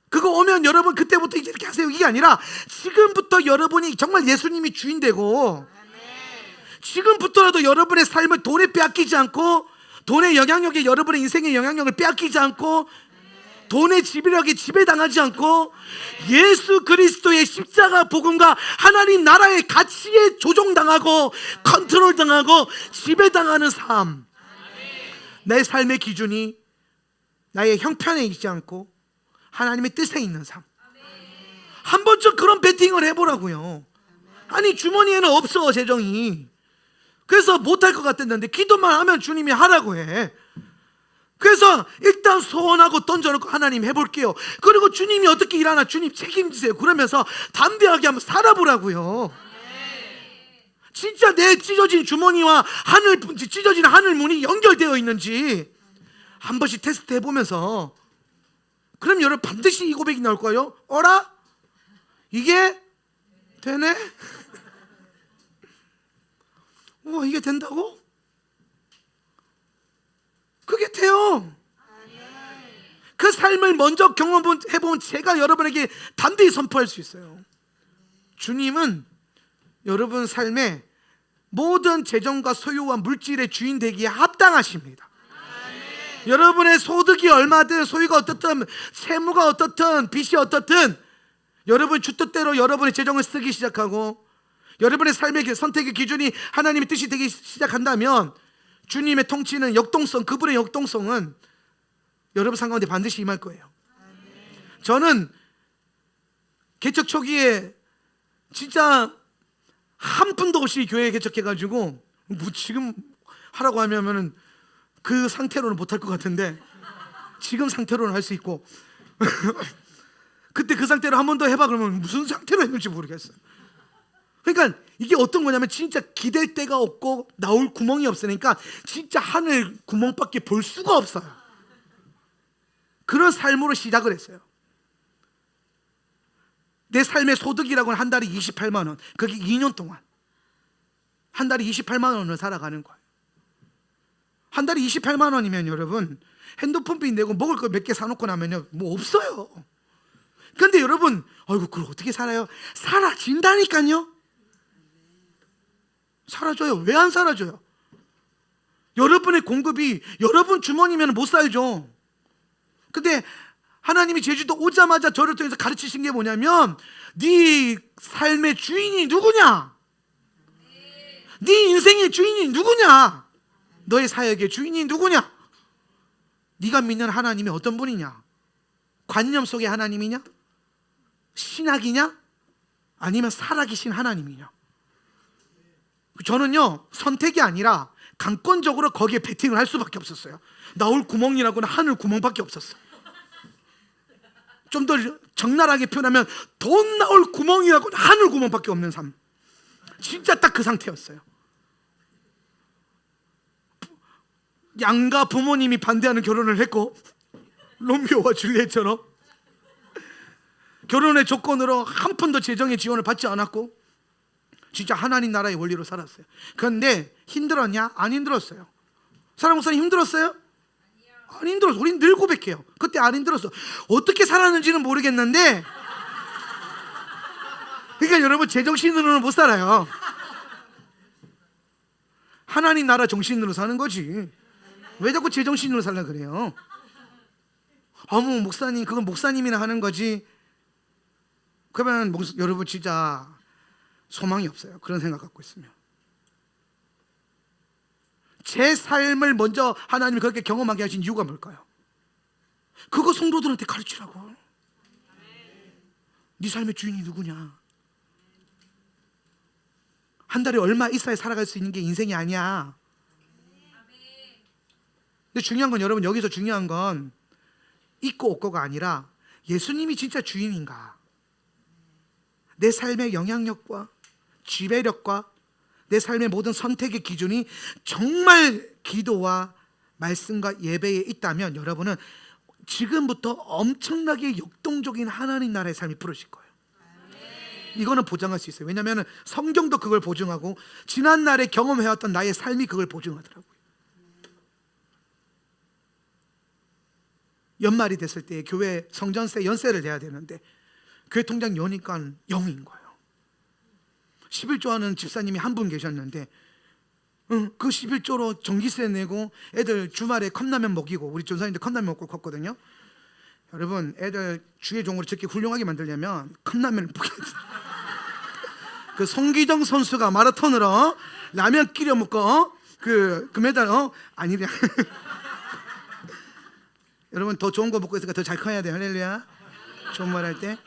그거 오면 여러분 그때부터 이렇게 하세요 이게 아니라 지금부터 여러분이 정말 예수님이 주인 되고 지금부터라도 여러분의 삶을 돈에 빼앗기지 않고 돈의 영향력에 여러분의 인생의 영향력을 빼앗기지 않고 돈의 지배력에 지배당하지 않고 예수 그리스도의 십자가 복음과 하나님 나라의 가치에 조종당하고 컨트롤당하고 지배당하는 삶. 내 삶의 기준이 나의 형편에 있지 않고 하나님의 뜻에 있는 삶. 한 번쯤 그런 베팅을 해보라고요. 아니 주머니에는 없어 재정이. 그래서 못할 것 같았는데 기도만 하면 주님이 하라고 해. 그래서 일단 소원하고 던져놓고 하나님 해볼게요. 그리고 주님이 어떻게 일하나 주님 책임지세요. 그러면서 담대하게 한번 살아보라고요. 진짜 내 찢어진 주머니와 찢어진 하늘 문이 연결되어 있는지 한 번씩 테스트 해보면서 그럼 여러분 반드시 이 고백이 나올 거예요. 어라? 이게 되네? 이게 된다고? 그게 돼요. 그 삶을 먼저 경험해본 제가 여러분에게 담대히 선포할 수 있어요. 주님은 여러분 삶에 모든 재정과 소유와 물질의 주인 되기에 합당하십니다. 여러분의 소득이 얼마든 소유가 어떻든 채무가 어떻든 빚이 어떻든 여러분의 주뜻대로 여러분의 재정을 쓰기 시작하고 여러분의 삶의 선택의 기준이 하나님의 뜻이 되기 시작한다면 주님의 통치는 역동성, 그분의 역동성은 여러분 삶 가운데 반드시 임할 거예요. 저는 개척 초기에 진짜 한 푼도 없이 교회 개척해가지고 뭐 지금 하라고 하면은 그 상태로는 못할 것 같은데 지금 상태로는 할 수 있고 그때 그 상태로 한 번 더 해봐 그러면 무슨 상태로 했는지 모르겠어요. 그러니까 이게 어떤 거냐면 진짜 기댈 데가 없고 나올 구멍이 없으니까 진짜 하늘 구멍밖에 볼 수가 없어요. 그런 삶으로 시작을 했어요. 내 삶의 소득이라고는 한 달에 28만 원. 그게 2년 동안 한 달에 28만 원을 살아가는 거예요. 한 달에 28만 원이면 여러분 핸드폰비 내고 먹을 거 몇 개 사놓고 나면요 뭐 없어요. 그런데 여러분 그걸 어떻게 살아요? 사라진다니까요. 사라져요. 왜 안 사라져요? 여러분의 공급이 여러분 주머니면 못 살죠. 근데 하나님이 제주도 오자마자 저를 통해서 가르치신 게 뭐냐면 네 삶의 주인이 누구냐? 네 인생의 주인이 누구냐? 너의 사역의 주인이 누구냐? 네가 믿는 하나님이 어떤 분이냐? 관념 속의 하나님이냐? 신학이냐? 아니면 살아계신 하나님이냐? 저는요 선택이 아니라 강권적으로 거기에 베팅을 할 수밖에 없었어요. 나올 구멍이라고는 하늘 구멍밖에 없었어요. 좀 더 적나라하게 표현하면 돈 나올 구멍이라고는 하늘 구멍밖에 없는 삶. 진짜 딱 그 상태였어요. 양가 부모님이 반대하는 결혼을 했고 로미오와 줄리엣처럼 결혼의 조건으로 한 푼도 재정의 지원을 받지 않았고 진짜 하나님 나라의 원리로 살았어요. 그런데 힘들었냐? 안 힘들었어요. 사랑 목사님 힘들었어요? 안 힘들었어. 우린 늘 고백해요. 그때 안 힘들었어. 어떻게 살았는지는 모르겠는데 그러니까 여러분 제정신으로는 못 살아요. 하나님 나라 정신으로 사는 거지. 왜 자꾸 제정신으로 살라 그래요? 어머 목사님 그건 목사님이나 하는 거지. 그러면 여러분 진짜 소망이 없어요. 그런 생각 갖고 있으면. 제 삶을 먼저 하나님이 그렇게 경험하게 하신 이유가 뭘까요? 그거 성도들한테 가르치라고. 네 삶의 주인이 누구냐? 한 달에 얼마 있어야 살아갈 수 있는 게 인생이 아니야. 근데 중요한 건 여러분 여기서 중요한 건 있고 없고가 아니라 예수님이 진짜 주인인가? 내 삶의 영향력과 지배력과 내 삶의 모든 선택의 기준이 정말 기도와 말씀과 예배에 있다면 여러분은 지금부터 엄청나게 역동적인 하나님 나라의 삶이 부러질 거예요. 이거는 보장할 수 있어요. 왜냐하면 성경도 그걸 보증하고 지난날에 경험해왔던 나의 삶이 그걸 보증하더라고요. 연말이 됐을 때 교회 성전세 연세를 내야 되는데 교회 통장 여니까 0인 거예요. 11조 하는 집사님이 한 분 계셨는데 그 11조로 전기세 내고 애들 주말에 컵라면 먹이고 우리 전사님들 컵라면 먹고 컸거든요. 여러분 애들 주의 종으로 저렇게 훌륭하게 만들려면 컵라면을 먹여야 돼요. 그 송기정 선수가 마라톤으로 라면 끼려 먹고 그 금메달 아니래. 여러분 더 좋은 거 먹고 있으니까 더 잘 커야 돼. 할렐루야. 좋은 말 할 때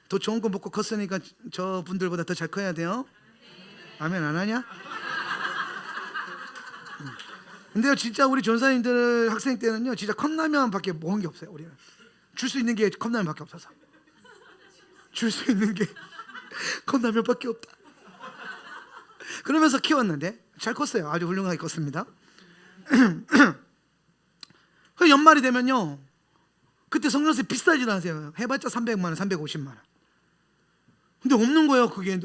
더 좋은 거 먹고 컸으니까 저 분들보다 더 잘 커야 돼요. 아멘 안 하냐? 근데요 진짜 우리 전사님들 학생 때는요 진짜 컵라면밖에 먹은 게 없어요. 우리는 줄 수 있는 게 컵라면밖에 없어서 줄 수 있는 게 컵라면밖에 없다. 그러면서 키웠는데 잘 컸어요. 아주 훌륭하게 컸습니다. 그 연말이 되면요 그때 성전세 비싸지도 않으세요. 해봤자 300만 원 350만 원. 근데 없는 거예요. 그게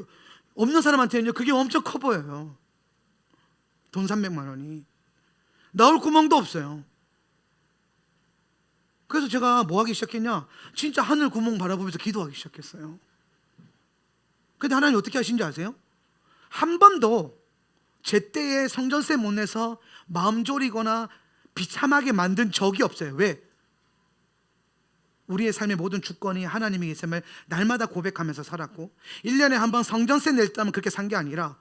없는 사람한테는요 그게 엄청 커 보여요. 돈 300만 원이 나올 구멍도 없어요. 그래서 제가 뭐 하기 시작했냐, 진짜 하늘 구멍 바라보면서 기도하기 시작했어요. 근데 하나님 어떻게 하신지 아세요? 한 번도 제때에 성전세 못 내서 마음 졸이거나 비참하게 만든 적이 없어요. 왜? 우리의 삶의 모든 주권이 하나님에게 있음을 날마다 고백하면서 살았고 1년에 한 번 성전세 낼 때면 그렇게 산 게 아니라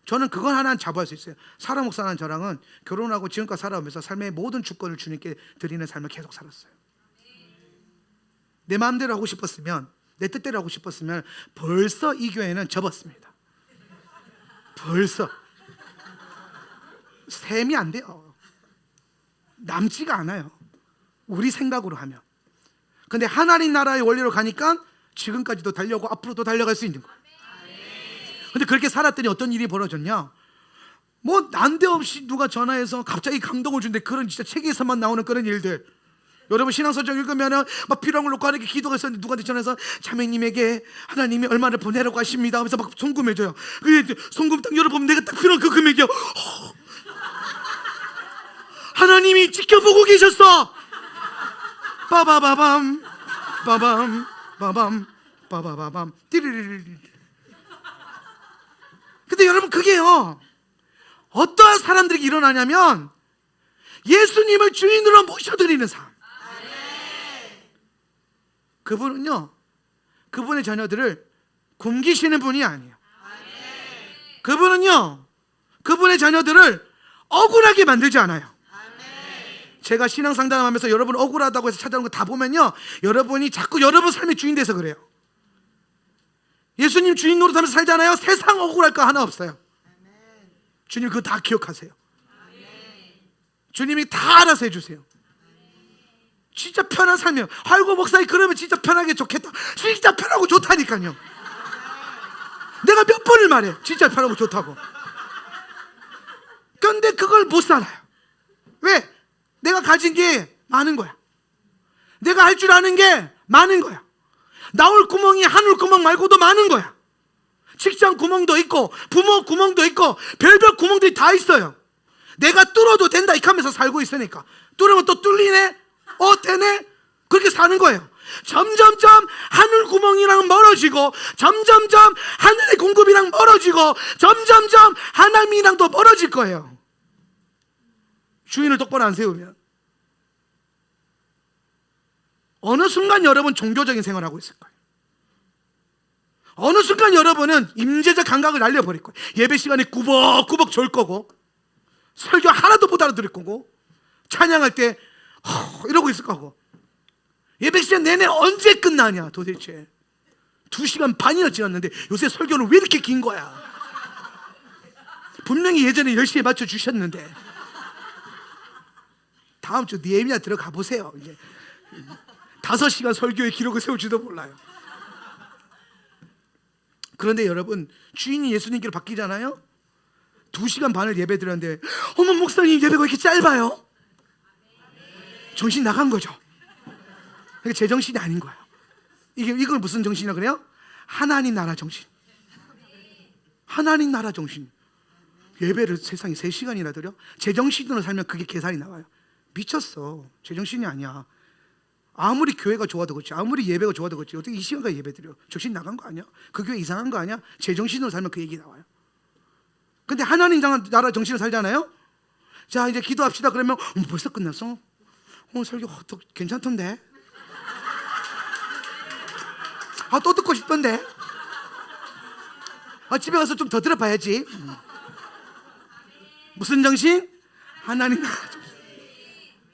저는 그건 하나는 자부할 수 있어요. 사라 목사는 저랑은 결혼하고 지금까지 살아오면서 삶의 모든 주권을 주님께 드리는 삶을 계속 살았어요. 내 마음대로 하고 싶었으면 내 뜻대로 하고 싶었으면 벌써 이 교회는 접었습니다. 벌써 셈이 안 돼요. 남지가 않아요. 우리 생각으로 하면. 근데 하나님 나라의 원리로 가니까 지금까지도 달려오고 앞으로도 달려갈 수 있는 거예요. 근데 그렇게 살았더니 어떤 일이 벌어졌냐, 뭐 난데없이 누가 전화해서 갑자기 감동을 준대. 그런 진짜 책에서만 나오는 그런 일들. 여러분 신앙서적 읽으면은 막 필요한 걸 놓고 하는 게 기도가 있었는데 누구한테 전화해서 자매님에게 하나님이 얼마를 보내라고 하십니다 하면서 막 송금해줘요. 그 송금 딱 열어보면 내가 딱 필요한 그 금액이요. 하나님이 지켜보고 계셨어. 빠바바밤 빠밤 빠밤 빠바바밤 띠리리리. 근데 여러분 그게요 어떠한 사람들에게 일어나냐면 예수님을 주인으로 모셔드리는 삶. 그분은요 그분의 자녀들을 굶기시는 분이 아니에요. 그분은요 그분의 자녀들을 억울하게 만들지 않아요. 제가 신앙 상담하면서 여러분 억울하다고 해서 찾아오는 거 다 보면요 여러분이 자꾸 여러분 삶의 주인 돼서 그래요. 예수님 주인 노릇하면서 살잖아요. 세상 억울할 거 하나 없어요. 주님 그거 다 기억하세요. 주님이 다 알아서 해주세요. 진짜 편한 삶이에요. 아이고 목사님 그러면 진짜 편하게 좋겠다. 진짜 편하고 좋다니까요. 내가 몇 번을 말해 진짜 편하고 좋다고. 근데 그걸 못 살아요. 왜? 내가 가진 게 많은 거야. 내가 할 줄 아는 게 많은 거야. 나올 구멍이 하늘 구멍 말고도 많은 거야. 직장 구멍도 있고 부모 구멍도 있고 별별 구멍들이 다 있어요. 내가 뚫어도 된다 이렇게 하면서 살고 있으니까 뚫으면 또 뚫리네, 되네, 그렇게 사는 거예요. 점점점 하늘 구멍이랑 멀어지고, 점점점 하늘의 공급이랑 멀어지고, 점점점 하나님이랑도 멀어질 거예요. 주인을 똑바로 안 세우면. 어느 순간 여러분 종교적인 생활을 하고 있을 거예요. 어느 순간 여러분은 임재적 감각을 날려버릴 거예요. 예배 시간에 꾸벅꾸벅 졸 거고, 설교 하나도 못 알아들을 거고, 찬양할 때 이러고 있을 거고, 예배 시간 내내 언제 끝나냐 도대체. 2시간 반이나 지났는데 요새 설교는 왜 이렇게 긴 거야. 분명히 예전에 10시에 맞춰주셨는데. 다음 주 니에미야 들어가 보세요. 이제 5시간 설교의 기록을 세울지도 몰라요. 그런데 여러분, 주인이 예수님께로 바뀌잖아요. 2시간 반을 예배 드렸는데, 어머 목사님 예배가 왜 이렇게 짧아요? 정신 나간 거죠. 이게 제 정신이 아닌 거예요. 이걸 무슨 정신이라고 그래요? 하나님 나라 정신. 하나님 나라 정신. 예배를 세상에 3시간이나 드려? 제 정신으로 살면 그게 계산이 나와요. 미쳤어. 제 정신이 아니야. 아무리 교회가 좋아도 그렇지, 아무리 예배가 좋아도 그렇지, 어떻게 이 시간까지 예배 드려? 정신 나간 거 아니야? 그 교회 이상한 거 아니야? 제 정신으로 살면 그 얘기 나와요. 근데 하나님 나라 정신으로 살잖아요. 자 이제 기도합시다 그러면 벌써 끝났어? 설교 더 괜찮던데? 또 듣고 싶던데? 집에 가서 좀 더 들어봐야지. 무슨 정신? 하나님 나라 정신.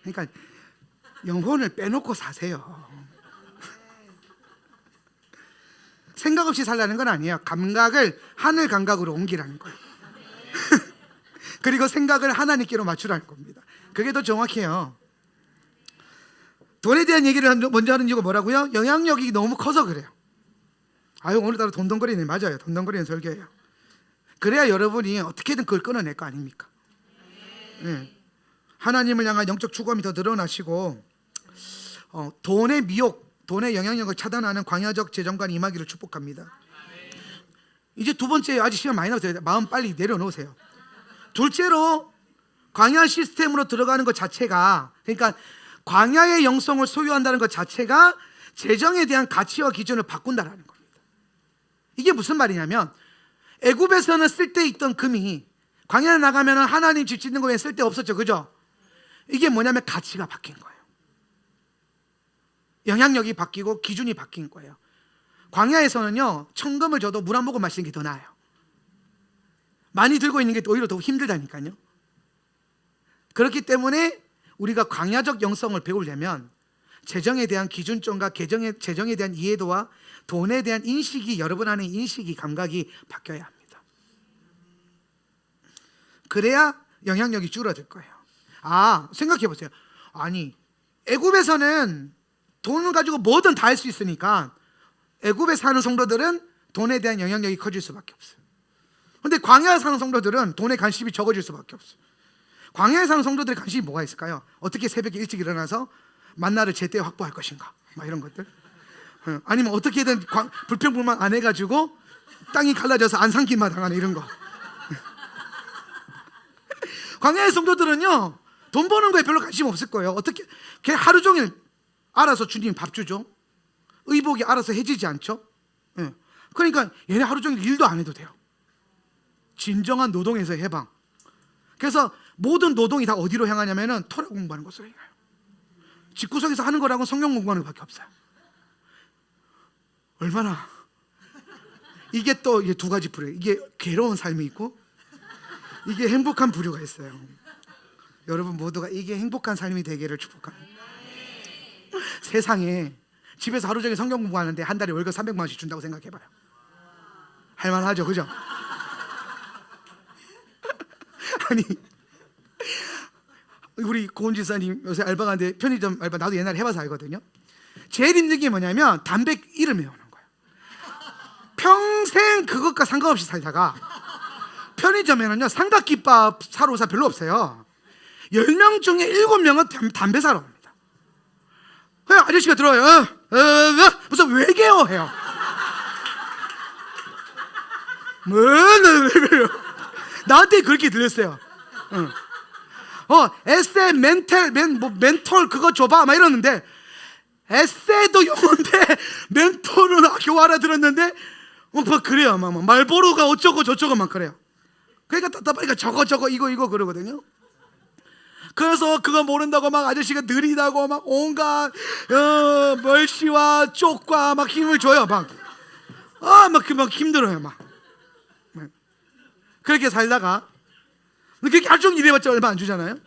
그러니까 영혼을 빼놓고 사세요. 생각 없이 살라는 건 아니에요. 감각을 하늘 감각으로 옮기라는 거예요. 그리고 생각을 하나님께로 맞추라는 겁니다. 그게 더 정확해요. 돈에 대한 얘기를 먼저 하는 이유가 뭐라고요? 영향력이 너무 커서 그래요. 오늘따라 돈덩거리네. 맞아요. 돈덩거리는 설교예요. 그래야 여러분이 어떻게든 그걸 끊어낼 거 아닙니까? 네. 하나님을 향한 영적 추구함이 더 늘어나시고, 돈의 미혹, 돈의 영향력을 차단하는 광야적 재정관 임하기를 축복합니다. 이제 두 번째, 아직 시간 많이 남았어요. 마음 빨리 내려놓으세요. 둘째로 광야 시스템으로 들어가는 것 자체가, 그러니까 광야의 영성을 소유한다는 것 자체가 재정에 대한 가치와 기준을 바꾼다라는 겁니다. 이게 무슨 말이냐면, 애굽에서는 쓸데 있던 금이 광야에 나가면 하나님 집 짓는 거에 쓸데 없었죠, 그죠? 이게 뭐냐면 가치가 바뀐 거예요. 영향력이 바뀌고 기준이 바뀐 거예요. 광야에서는요, 청금을 줘도 물 한 모금 마시는 게 더 나아요. 많이 들고 있는 게 오히려 더 힘들다니까요. 그렇기 때문에 우리가 광야적 영성을 배우려면 재정에 대한 기준점과 재정에 대한 이해도와 돈에 대한 인식이, 여러분 안에 인식이, 감각이 바뀌어야 합니다. 그래야 영향력이 줄어들 거예요. 생각해 보세요. 애굽에서는 돈을 가지고 뭐든 다 할 수 있으니까 애굽에 사는 성도들은 돈에 대한 영향력이 커질 수밖에 없어요. 근데 광야에 사는 성도들은 돈에 관심이 적어질 수밖에 없어요. 광야에 사는 성도들의 관심이 뭐가 있을까요? 어떻게 새벽에 일찍 일어나서 만나를 제때 확보할 것인가, 이런 것들. 아니면 어떻게든 불평불만 안 해가지고 땅이 갈라져서 안 삼기만 당하는 이런 거. 광야의 성도들은요, 돈 버는 거에 별로 관심 없을 거예요. 어떻게 그냥 하루 종일 알아서 주님 밥 주죠. 의복이 알아서 해지지 않죠. 그러니까 얘네 하루 종일 일도 안 해도 돼요. 진정한 노동에서 해방. 그래서 모든 노동이 다 어디로 향하냐면은 토라 공부하는 것으로 향해요. 집구석에서 하는 거라고는 성경 공부하는 것밖에 없어요. 얼마나 이게 또 이게 두 가지 부류. 이게 괴로운 삶이 있고 이게 행복한 부류가 있어요. 여러분 모두가 이게 행복한 삶이 되기를 축복합니다. 세상에 집에서 하루 종일 성경 공부하는데 한 달에 월급 300만 원씩 준다고 생각해봐요. 할만하죠, 그죠? 아니, 우리 고은 지사님 요새 알바 가는데 편의점 알바 나도 옛날에 해봐서 알거든요. 제일 힘든 게 뭐냐면 담배 이름이 오는 거예요. 평생 그것과 상관없이 살다가 편의점에는요 삼각김밥 사러 올 사람 별로 없어요. 10명 중에 7명은 담배 사러 옵니다. 그냥 아저씨가 들어와요. 무슨 외계어 해요. 나한테 그렇게 들렸어요. 에세 멘톨 그거 줘봐 막 이러는데, 에세도 영어인데 멘톨은 겨우 알아들었는데 막 그래요. 막 말보로가 어쩌고 저쩌고 막 그래요. 그러니까 답답하니까 저거 이거 그러거든요. 그래서 그거 모른다고 막 아저씨가 느리다고 막 온갖 멀씨와 쪽과 막 힘을 줘요. 막 힘들어요. 막 그렇게 살다가, 그렇게 하루 종일 일해봤자 얼마 안 주잖아요.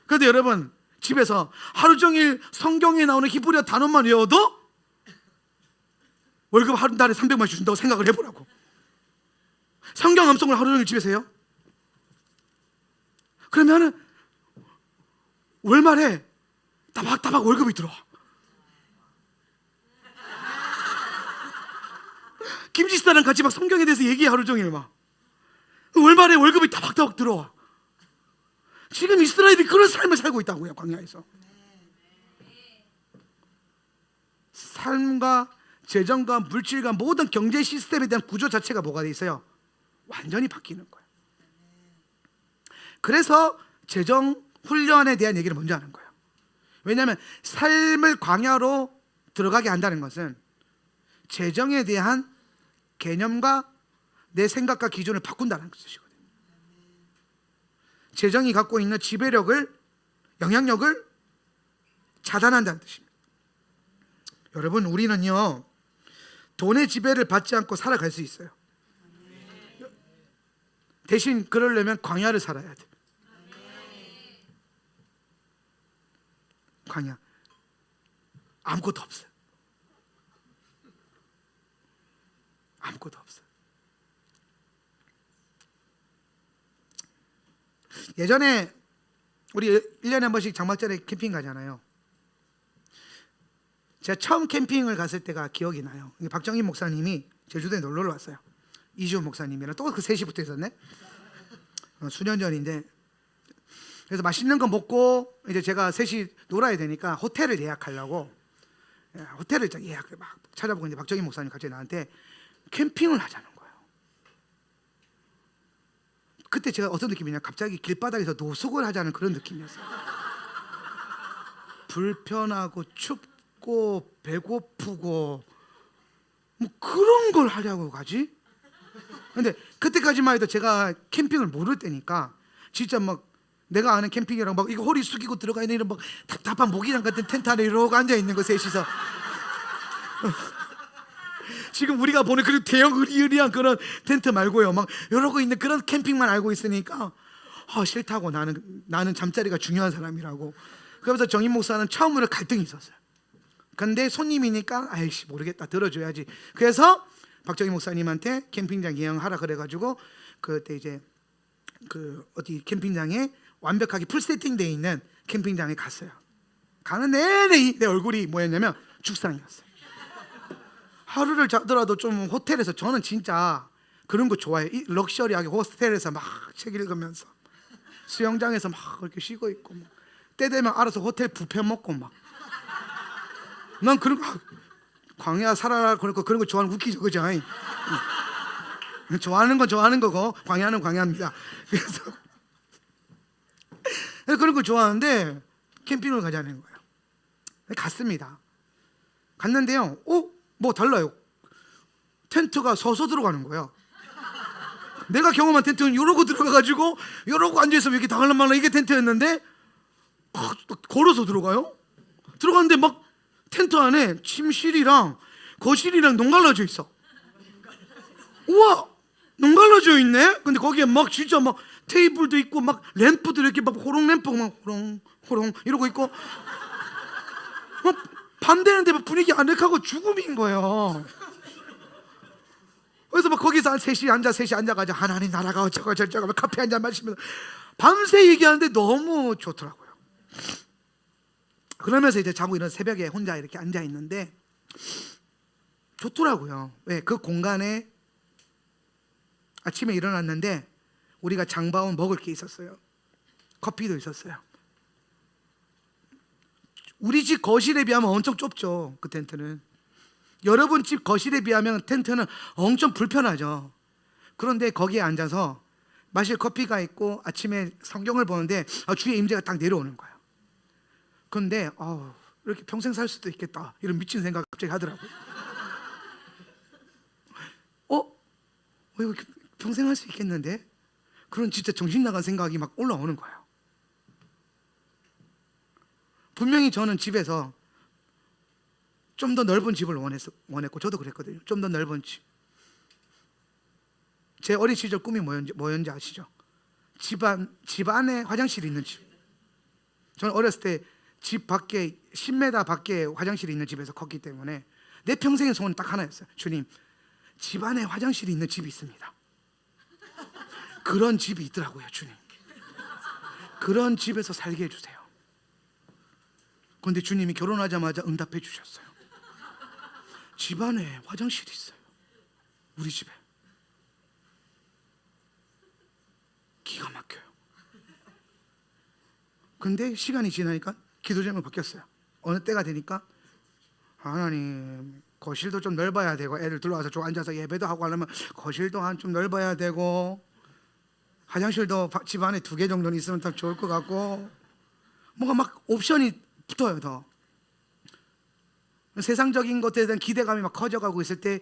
그런데 여러분, 집에서 하루 종일 성경에 나오는 히브리어 단어만 외워도 월급 한 달에 300만 준다고 생각을 해보라고. 성경 암송을 하루 종일 집에서 해요. 그러면은 월말에 따박따박 월급이 들어와. 김지사랑 같이 막 성경에 대해서 얘기해. 하루 종일 막 월말에 월급이 따박따박 들어와. 지금 이스라엘이 그런 삶을 살고 있다고요. 광야에서. 삶과 재정과 물질과 모든 경제 시스템에 대한 구조 자체가 뭐가 돼 있어요? 완전히 바뀌는 거예요. 그래서 재정 훈련에 대한 얘기를 먼저 하는 거예요. 왜냐하면 삶을 광야로 들어가게 한다는 것은 재정에 대한 개념과 내 생각과 기준을 바꾼다는 것이거든요. 재정이 갖고 있는 지배력을, 영향력을 차단한다는 뜻입니다. 여러분, 우리는요 돈의 지배를 받지 않고 살아갈 수 있어요. 대신 그러려면 광야를 살아야 돼. 광야 아무것도 없어요. 아무것도 없어요. 예전에 우리 1년에 한 번씩 장막절에 캠핑 가잖아요. 제가 처음 캠핑을 갔을 때가 기억이 나요. 박정희 목사님이 제주도에 놀러 왔어요. 이주 목사님이랑 또 그 셋이 붙어 있었네. 수년 전인데, 그래서 맛있는 거 먹고 이제 제가 셋이 놀아야 되니까 호텔을 예약하려고 호텔을 예약을 막 찾아보고 있는데, 박정희 목사님 갑자기 나한테 캠핑을 하자는 거예요. 그때 제가 어떤 느낌이냐, 갑자기 길바닥에서 노숙을 하자는 그런 느낌이었어요. 불편하고 춥고 배고프고 뭐 그런 걸 하려고 가지? 근데 그때까지만 해도 제가 캠핑을 모를 때니까 진짜 막 내가 아는 캠핑이랑 막 이거 허리 숙이고 들어가 있는 이런 막 답답한 모기장 같은 텐트 안에 이러고 앉아 있는 거 셋이서 지금 우리가 보는 그런 대형 으리으리한 그런 텐트 말고요, 막 이러고 있는 그런 캠핑만 알고 있으니까 싫다고. 나는 잠자리가 중요한 사람이라고. 그러면서 정인 목사는 처음으로 갈등이 있었어요. 근데 손님이니까 아이씨 모르겠다, 들어줘야지. 그래서 박정희 목사님한테 캠핑장 예약하라 그래가지고 그때 이제 그 어디 캠핑장에 완벽하게 풀 세팅되어 있는 캠핑장에 갔어요. 가는 내내 내 얼굴이 뭐였냐면 죽상이었어요. 하루를 자더라도 좀 호텔에서, 저는 진짜 그런 거 좋아해요. 럭셔리하게 호텔에서 막 책 읽으면서 수영장에서 막 그렇게 쉬고 있고, 막 때 되면 알아서 호텔 뷔페 먹고 막. 난 그런 거, 광야 살아라 그런 거 좋아하는 거 웃기죠, 그죠? 좋아하는 건 좋아하는 거고 광야는 광야입니다. 그래서 그런 거 좋아하는데 캠핑을 가자는 거예요. 갔습니다. 갔는데요, 뭐 달라요. 텐트가 서서 들어가는 거예요. 내가 경험한 텐트는 이러고 들어가가지고 이러고 앉아있으면 이렇게 당할랑말랑 이게 텐트였는데 걸어서 들어가요. 들어갔는데 막 텐트 안에 침실이랑 거실이랑 농 갈라져 있어. 우와, 농 갈라져 있네. 근데 거기에 막 진짜 막 테이블도 있고 막 램프도 이렇게 막 호롱 램프 막 호롱 이러고 있고, 막 밤 되는데 막 분위기 아늑하고 죽음인 거예요. 그래서 막 거기서 셋이 앉아가지고 하나님 나라가 어쩌고 저쩌고 막 커피 한잔 마시면서 밤새 얘기하는데 너무 좋더라고요. 그러면서 이제 자고 일어나 새벽에 혼자 이렇게 앉아 있는데 좋더라고요. 왜? 그 공간에 아침에 일어났는데 우리가 장봐온 먹을 게 있었어요. 커피도 있었어요. 우리 집 거실에 비하면 엄청 좁죠. 그 텐트는. 여러분 집 거실에 비하면 텐트는 엄청 불편하죠. 그런데 거기에 앉아서 마실 커피가 있고 아침에 성경을 보는데 주의 임재가 딱 내려오는 거예요. 그런데 이렇게 평생 살 수도 있겠다, 이런 미친 생각 갑자기 하더라고요. 이거 평생 할 수 있겠는데? 그런 진짜 정신 나간 생각이 막 올라오는 거예요. 분명히 저는 집에서 좀 더 넓은 집을 원했고, 저도 그랬거든요. 좀 더 넓은 집. 제 어린 시절 꿈이 뭐였는지 아시죠? 집 안에 화장실이 있는 집. 저는 어렸을 때 집 밖에 10m 밖에 화장실이 있는 집에서 컸기 때문에 내 평생의 소원은 딱 하나였어요. 주님, 집 안에 화장실이 있는 집이 있습니다. 그런 집이 있더라고요. 주님, 그런 집에서 살게 해주세요. 그런데 주님이 결혼하자마자 응답해 주셨어요. 집 안에 화장실이 있어요. 우리 집에. 기가 막혀요. 근데 시간이 지나니까 기도 제목이 바뀌었어요. 어느 때가 되니까 하나님, 거실도 좀 넓어야 되고, 애들 들어와서 좀 앉아서 예배도 하고 하려면 거실도 좀 넓어야 되고, 화장실도 집 안에 2개 정도는 있으면 더 좋을 것 같고, 뭔가 막 옵션이 붙어요. 더 세상적인 것에 대한 기대감이 막 커져가고 있을 때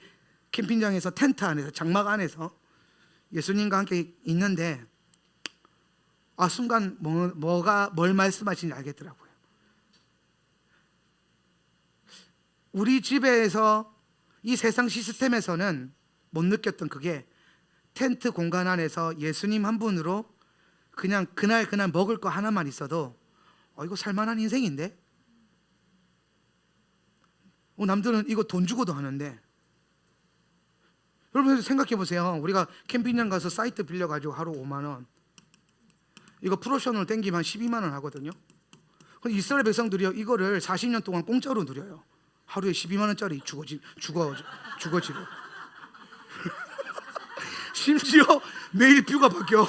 캠핑장에서 텐트 안에서, 장막 안에서 예수님과 함께 있는데 순간 뭘 말씀하시는지 알겠더라고요. 우리 집에서 이 세상 시스템에서는 못 느꼈던 그게, 텐트 공간 안에서 예수님 한 분으로 그냥 그날 먹을 거 하나만 있어도 이거 살만한 인생인데? 남들은 이거 돈 주고도 하는데. 여러분 생각해 보세요. 우리가 캠핑장 가서 사이트 빌려가지고 하루 5만 원, 이거 프로션으로 땡기면 한 12만 원 하거든요. 근데 이스라엘 백성들이요, 이거를 40년 동안 공짜로 누려요. 하루에 12만 원짜리 주거지로. 심지어 매일 뷰가 바뀌어.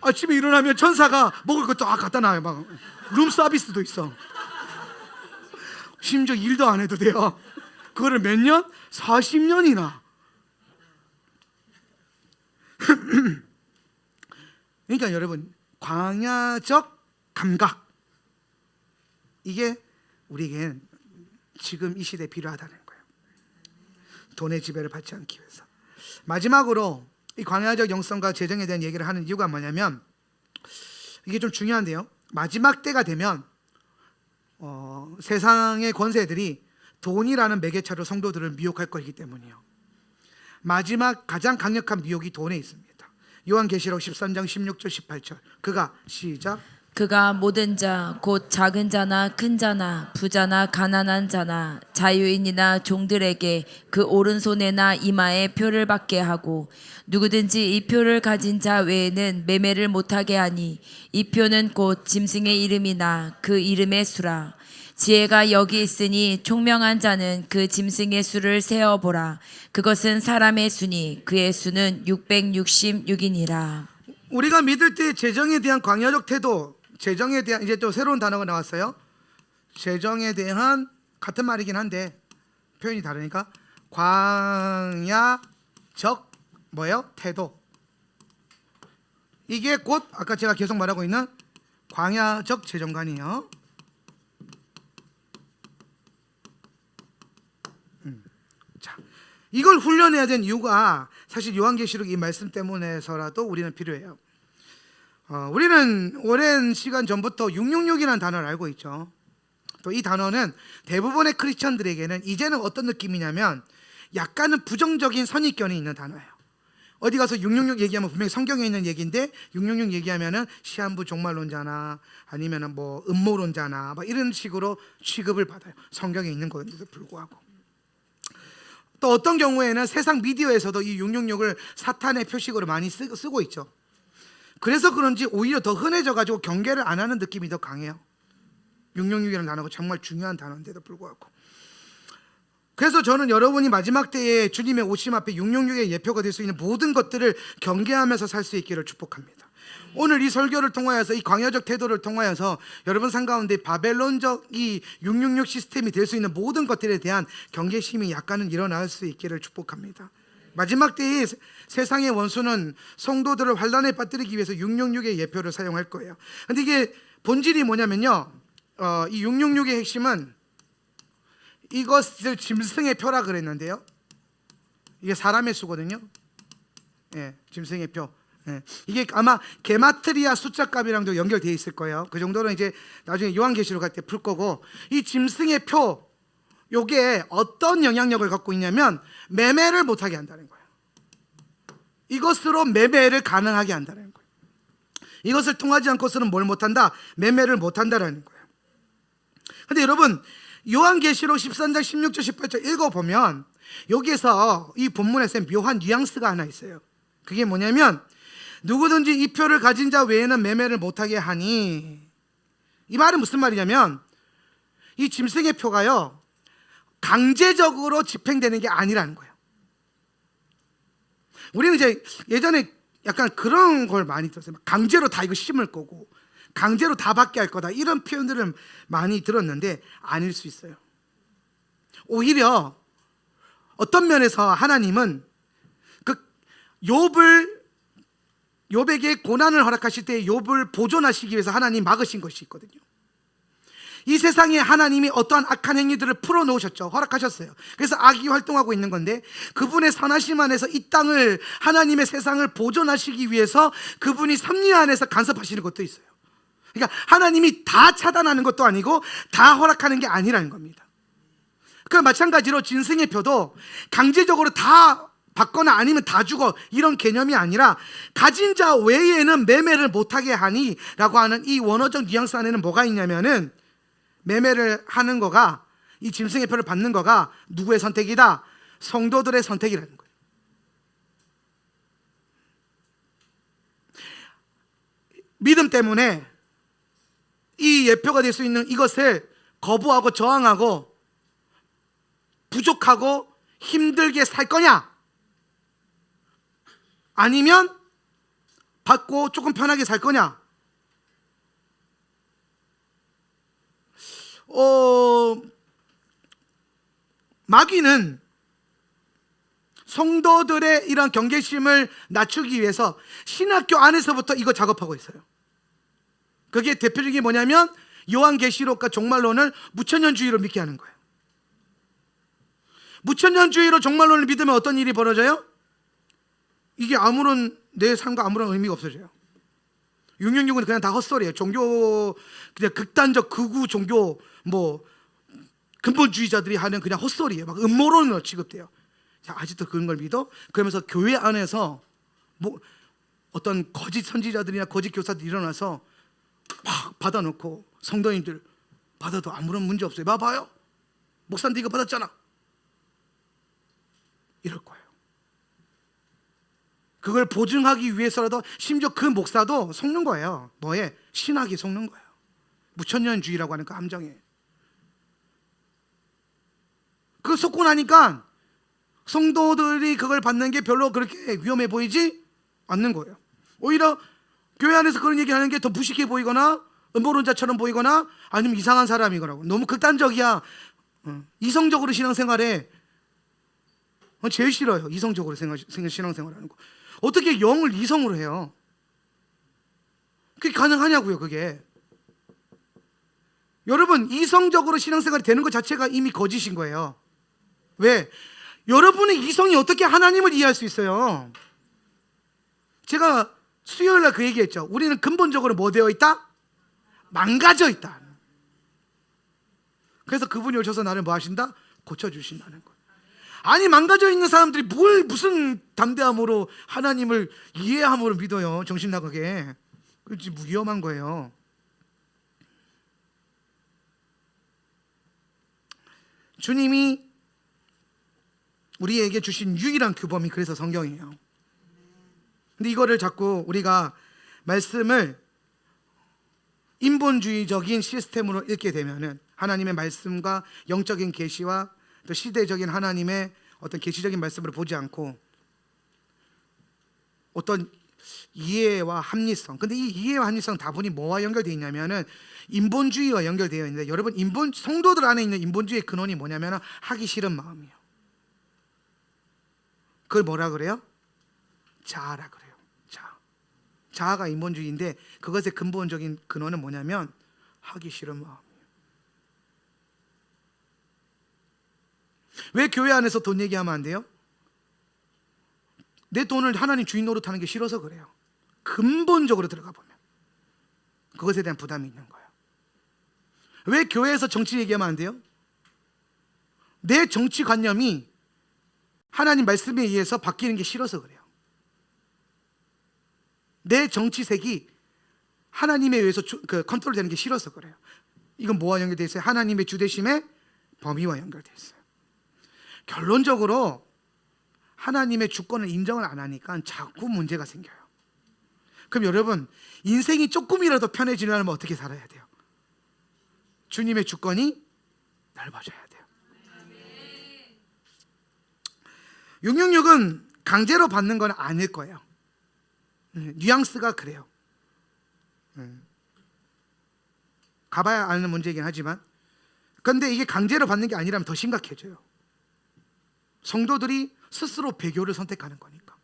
아침에 일어나면 천사가 먹을 거 딱 갖다 놔요. 막 룸 서비스도 있어. 심지어 일도 안 해도 돼요. 그거를 몇 년? 40년이나. 그러니까 여러분, 광야적 감각, 이게 우리에겐 지금 이 시대에 필요하다는 거예요. 돈의 지배를 받지 않기 위해서. 마지막으로 이 광야적 영성과 재정에 대한 얘기를 하는 이유가 뭐냐면, 이게 좀 중요한데요, 마지막 때가 되면 세상의 권세들이 돈이라는 매개차로 성도들을 미혹할 것이기 때문이에요. 마지막 가장 강력한 미혹이 돈에 있습니다. 요한계시록 13장 16절 18절. 그가, 시작, 그가 모든 자 곧 작은 자나 큰 자나 부자나 가난한 자나 자유인이나 종들에게 그 오른손에나 이마에 표를 받게 하고, 누구든지 이 표를 가진 자 외에는 매매를 못하게 하니, 이 표는 곧 짐승의 이름이나 그 이름의 수라. 지혜가 여기 있으니 총명한 자는 그 짐승의 수를 세어보라. 그것은 사람의 수니 그의 수는 666이니라. 우리가 믿을 때 재정에 대한 광야적 태도, 재정에 대한, 이제 또 새로운 단어가 나왔어요. 재정에 대한, 같은 말이긴 한데 표현이 다르니까, 광야적 태도. 이게 곧 아까 제가 계속 말하고 있는 광야적 재정관이에요. 자, 이걸 훈련해야 된 이유가 사실 요한계시록 이 말씀 때문에서라도 우리는 필요해요. 우리는 오랜 시간 전부터 666이라는 단어를 알고 있죠. 또 이 단어는 대부분의 크리스천들에게는 이제는 어떤 느낌이냐면, 약간은 부정적인 선입견이 있는 단어예요. 어디 가서 666 얘기하면 분명히 성경에 있는 얘기인데, 666 얘기하면은 시한부 종말론자나 아니면은 뭐 음모론자나 막 이런 식으로 취급을 받아요. 성경에 있는 건데도 불구하고. 또 어떤 경우에는 세상 미디어에서도 이 666을 사탄의 표식으로 많이 쓰고 있죠. 그래서 그런지 오히려 더 흔해져 가지고 경계를 안 하는 느낌이 더 강해요. 666이라는 단어가 정말 중요한 단어인데도 불구하고. 그래서 저는 여러분이 마지막 때에 주님의 오심 앞에 666의 예표가 될 수 있는 모든 것들을 경계하면서 살 수 있기를 축복합니다. 오늘 이 설교를 통하여서 이 광야적 태도를 통하여서 여러분 삶 가운데 바벨론적 이 666 시스템이 될 수 있는 모든 것들에 대한 경계심이 약간은 일어날 수 있기를 축복합니다. 마지막 때에 세상의 원수는 성도들을 환란에 빠뜨리기 위해서 666의 예표를 사용할 거예요. 근데 이게 본질이 뭐냐면요, 이 666의 핵심은 이것을 짐승의 표라 그랬는데요, 이게 사람의 수거든요. 예, 짐승의 표. 예, 이게 아마 게마트리아 숫자값이랑도 연결되어 있을 거예요. 그 정도는 이제 나중에 요한계시록 갈 때 풀 거고, 이 짐승의 표, 요게 어떤 영향력을 갖고 있냐면 매매를 못하게 한다는 거예요. 이것으로 매매를 가능하게 한다는 거예요. 이것을 통하지 않고서는 뭘 못한다? 매매를 못한다라는 거예요. 근데 여러분, 요한계시록 13장 16절 18절 읽어보면 여기에서 이 본문에서 묘한 뉘앙스가 하나 있어요. 그게 뭐냐면 누구든지 이 표를 가진 자 외에는 매매를 못하게 하니, 이 말은 무슨 말이냐면 이 짐승의 표가요 강제적으로 집행되는 게 아니라는 거예요. 우리는 이제 예전에 약간 그런 걸 많이 들었어요. 강제로 다 이거 심을 거고 강제로 다 받게 할 거다, 이런 표현들을 많이 들었는데 아닐 수 있어요. 오히려 어떤 면에서 하나님은 그 욥에게 고난을 허락하실 때 욥을 보존하시기 위해서 하나님 막으신 것이 있거든요. 이 세상에 하나님이 어떠한 악한 행위들을 풀어놓으셨죠. 허락하셨어요. 그래서 악이 활동하고 있는 건데 그분의 선하심 안에서 이 땅을, 하나님의 세상을 보존하시기 위해서 그분이 섭리 안에서 간섭하시는 것도 있어요. 그러니까 하나님이 다 차단하는 것도 아니고 다 허락하는 게 아니라는 겁니다. 그 마찬가지로 짐승의 표도 강제적으로 다 받거나 아니면 다 주고 이런 개념이 아니라 가진 자 외에는 매매를 못하게 하니 라고 하는 이 원어적 뉘앙스 안에는 뭐가 있냐면은, 매매를 하는 거가, 이 짐승의 표를 받는 거가 누구의 선택이다? 성도들의 선택이라는 거예요. 믿음 때문에 이 예표가 될 수 있는 이것을 거부하고 저항하고 부족하고 힘들게 살 거냐, 아니면 받고 조금 편하게 살 거냐. 마귀는 성도들의 이런 경계심을 낮추기 위해서 신학교 안에서부터 이거 작업하고 있어요. 그게 대표적인 게 뭐냐면 요한계시록과 종말론을 무천년주의로 믿게 하는 거예요. 무천년주의로 종말론을 믿으면 어떤 일이 벌어져요? 이게 아무런, 내 삶과 아무런 의미가 없어져요. 666은 그냥 다 헛소리예요. 종교, 그냥 극단적 극우 종교, 뭐 근본주의자들이 하는 그냥 헛소리예요. 막 음모론으로 취급돼요. 자, 아직도 그런 걸 믿어? 그러면서 교회 안에서 뭐 어떤 거짓 선지자들이나 거짓 교사들이 일어나서 막 받아놓고 성도님들 받아도 아무런 문제 없어요. 봐봐요, 목사님도 이거 받았잖아, 이럴 거예요. 그걸 보증하기 위해서라도 심지어 그 목사도 속는 거예요. 뭐에? 신학이 속는 거예요. 무천년주의라고 하는 그 함정에. 그거 속고 나니까 성도들이 그걸 받는 게 별로 그렇게 위험해 보이지 않는 거예요. 오히려 교회 안에서 그런 얘기하는 게 더 무식해 보이거나 음모론자처럼 보이거나 아니면 이상한 사람이거나, 너무 극단적이야. 이성적으로 신앙생활에 제일 싫어요. 이성적으로 신앙생활하는 거. 어떻게 영을 이성으로 해요? 그게 가능하냐고요, 그게. 여러분, 이성적으로 신앙생활이 되는 것 자체가 이미 거짓인 거예요. 왜? 여러분의 이성이 어떻게 하나님을 이해할 수 있어요? 제가 수요일 날 그 얘기했죠. 우리는 근본적으로 뭐 되어 있다? 망가져 있다. 그래서 그분이 오셔서 나를 뭐 하신다? 고쳐주신다는 거예요. 아니, 망가져 있는 사람들이 무슨 담대함으로 하나님을 이해함으로 믿어요? 정신 나가게. 그렇지, 위험한 거예요. 주님이 우리에게 주신 유일한 규범이 그래서 성경이에요. 근데 이거를 자꾸 우리가 말씀을 인본주의적인 시스템으로 읽게 되면은, 하나님의 말씀과 영적인 계시와 또 시대적인 하나님의 어떤 계시적인 말씀으로 보지 않고 어떤 이해와 합리성. 근데 이 이해와 합리성 다분히 뭐와 연결되어 있냐면은 인본주의와 연결되어 있는데, 여러분 성도들 안에 있는 인본주의의 근원이 뭐냐면은 하기 싫은 마음이에요. 그걸 뭐라 그래요? 자아라 그래요. 자아가 인본주의인데 그것의 근본적인 근원은 뭐냐면 하기 싫은 마음이에요. 왜 교회 안에서 돈 얘기하면 안 돼요? 내 돈을 하나님 주인 노릇하는 게 싫어서 그래요. 근본적으로 들어가 보면 그것에 대한 부담이 있는 거예요. 왜 교회에서 정치 얘기하면 안 돼요? 내 정치관념이 하나님 말씀에 의해서 바뀌는 게 싫어서 그래요. 내 정치색이 하나님에 의해서 컨트롤되는 게 싫어서 그래요. 이건 뭐와 연결되어 있어요? 하나님의 주대심의 범위와 연결되어 있어요. 결론적으로 하나님의 주권을 인정을 안 하니까 자꾸 문제가 생겨요. 그럼 여러분, 인생이 조금이라도 편해지려면 어떻게 살아야 돼요? 주님의 주권이 넓어져야 돼요. 666은 강제로 받는 건 아닐 거예요. 뉘앙스가 그래요. 가봐야 아는 문제이긴 하지만, 그런데 이게 강제로 받는 게 아니라면 더 심각해져요. 성도들이 스스로 배교를 선택하는 거니까.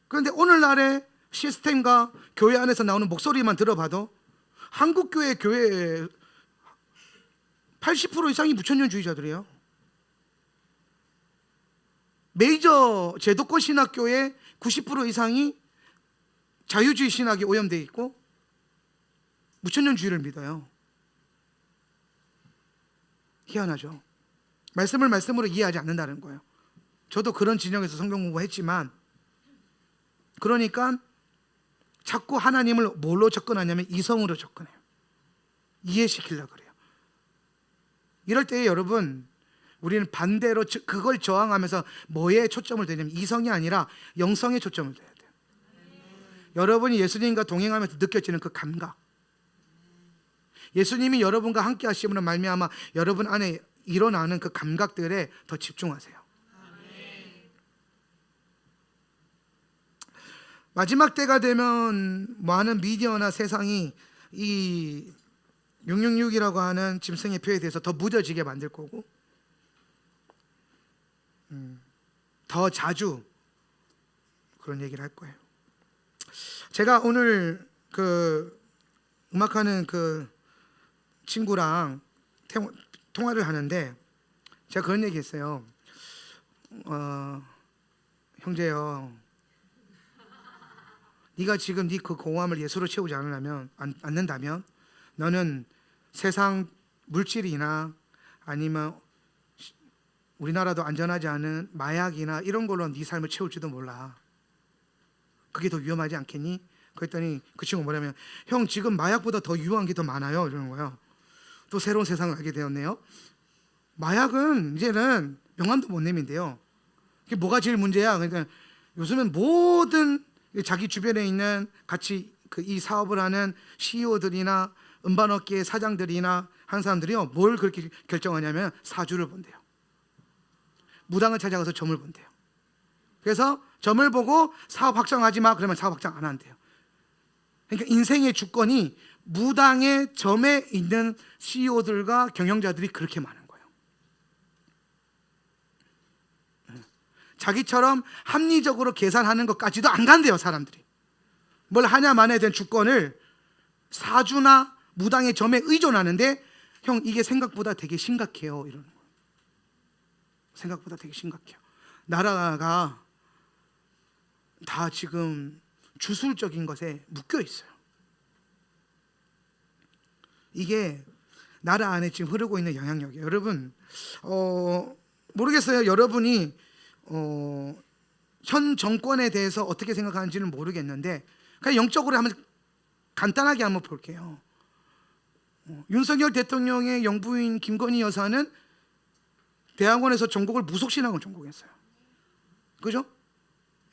그런데 오늘날의 시스템과 교회 안에서 나오는 목소리만 들어봐도 한국교회 교회의 80% 이상이 무천년주의자들이에요. 메이저 제도권 신학교의 90% 이상이 자유주의 신학에 오염되어 있고 무천년주의를 믿어요. 희한하죠. 말씀을 말씀으로 이해하지 않는다는 거예요. 저도 그런 진영에서 성경 공부했지만, 그러니까 자꾸 하나님을 뭘로 접근하냐면 이성으로 접근해요. 이해시키려고 그래요. 이럴 때 여러분, 우리는 반대로 그걸 저항하면서 뭐에 초점을 두냐면 이성이 아니라 영성에 초점을 둬야 돼요. 여러분이 예수님과 동행하면서 느껴지는 그 감각, 예수님이 여러분과 함께 하심으로 말미암아 여러분 안에 일어나는 그 감각들에 더 집중하세요. 마지막 때가 되면 많은 미디어나 세상이 이 666이라고 하는 짐승의 표에 대해서 더 무뎌지게 만들 거고, 더 자주 그런 얘기를 할 거예요. 제가 오늘 그 음악하는 그 친구랑 통화를 하는데 제가 그런 얘기 했어요. 형제요, 네가 지금 네 그 공허함을 예수로 채우지 않는다면 너는 세상 물질이나 아니면 우리나라도 안전하지 않은 마약이나 이런 걸로 네 삶을 채울지도 몰라. 그게 더 위험하지 않겠니? 그랬더니 그 친구가 뭐냐면, 형 지금 마약보다 더 위험한 게 더 많아요, 이러는 거예요. 또 새로운 세상을 알게 되었네요. 마약은 이제는 명함도 못 내민대요. 그게 뭐가 제일 문제야? 그러니까 요즘은 모든 자기 주변에 있는 같이 이 사업을 하는 CEO들이나 음반업계의 사장들이나 한 사람들이요, 뭘 그렇게 결정하냐면 사주를 본대요. 무당을 찾아가서 점을 본대요. 그래서 점을 보고 사업 확장하지 마 그러면 사업 확장 안 한대요. 그러니까 인생의 주권이 무당의 점에 있는 CEO들과 경영자들이 그렇게 많은 거예요. 자기처럼 합리적으로 계산하는 것까지도 안 간대요, 사람들이. 뭘 하냐만에 대한 주권을 사주나 무당의 점에 의존하는데, 형 이게 생각보다 되게 심각해요, 이러는 거예요. 생각보다 되게 심각해요. 나라가 다 지금 주술적인 것에 묶여 있어요. 이게 나라 안에 지금 흐르고 있는 영향력이에요. 여러분, 모르겠어요. 여러분이 현 정권에 대해서 어떻게 생각하는지는 모르겠는데, 그냥 영적으로 한번 간단하게 한번 볼게요. 윤석열 대통령의 영부인 김건희 여사는 대학원에서 전공을 무속신앙을 전공했어요. 그죠?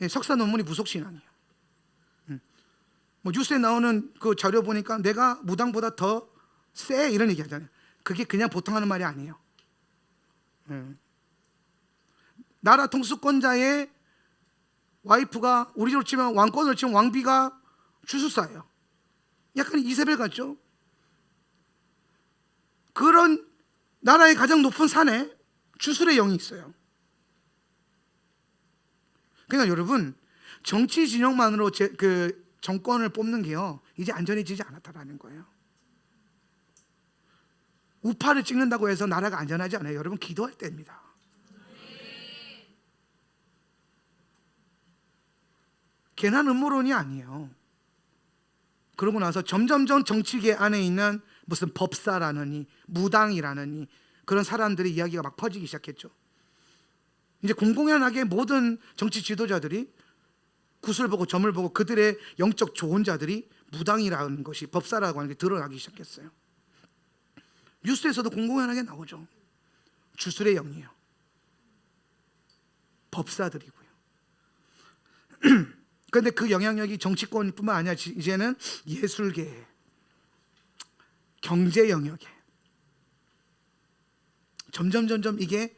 예, 석사 논문이 무속신앙이에요. 뭐 뉴스에 나오는 그 자료 보니까 내가 무당보다 더 세 이런 얘기 하잖아요. 그게 그냥 보통 하는 말이 아니에요. 나라 통수권자의 와이프가 우리로 치면 왕권으로 치면 왕비가 주술사예요. 약간 이세벨 같죠? 그런 나라의 가장 높은 산에 주술의 영이 있어요. 그러니까 여러분, 정치 진영만으로 그 정권을 뽑는 게요, 이제 안전해지지 않았다라는 거예요. 우파를 찍는다고 해서 나라가 안전하지 않아요. 여러분, 기도할 때입니다. 괜한 음모론이 아니에요. 그러고 나서 점점점 정치계 안에 있는 무슨 법사라느니 무당이라느니 그런 사람들의 이야기가 막 퍼지기 시작했죠. 이제 공공연하게 모든 정치 지도자들이 굿을 보고 점을 보고 그들의 영적 조언자들이 무당이라는 것이, 법사라고 하는 게 드러나기 시작했어요. 뉴스에서도 공공연하게 나오죠. 주술의 영이에요. 법사들이고요. 그런데 그 영향력이 정치권뿐만 아니라 이제는 예술계, 경제 영역에 점점 이게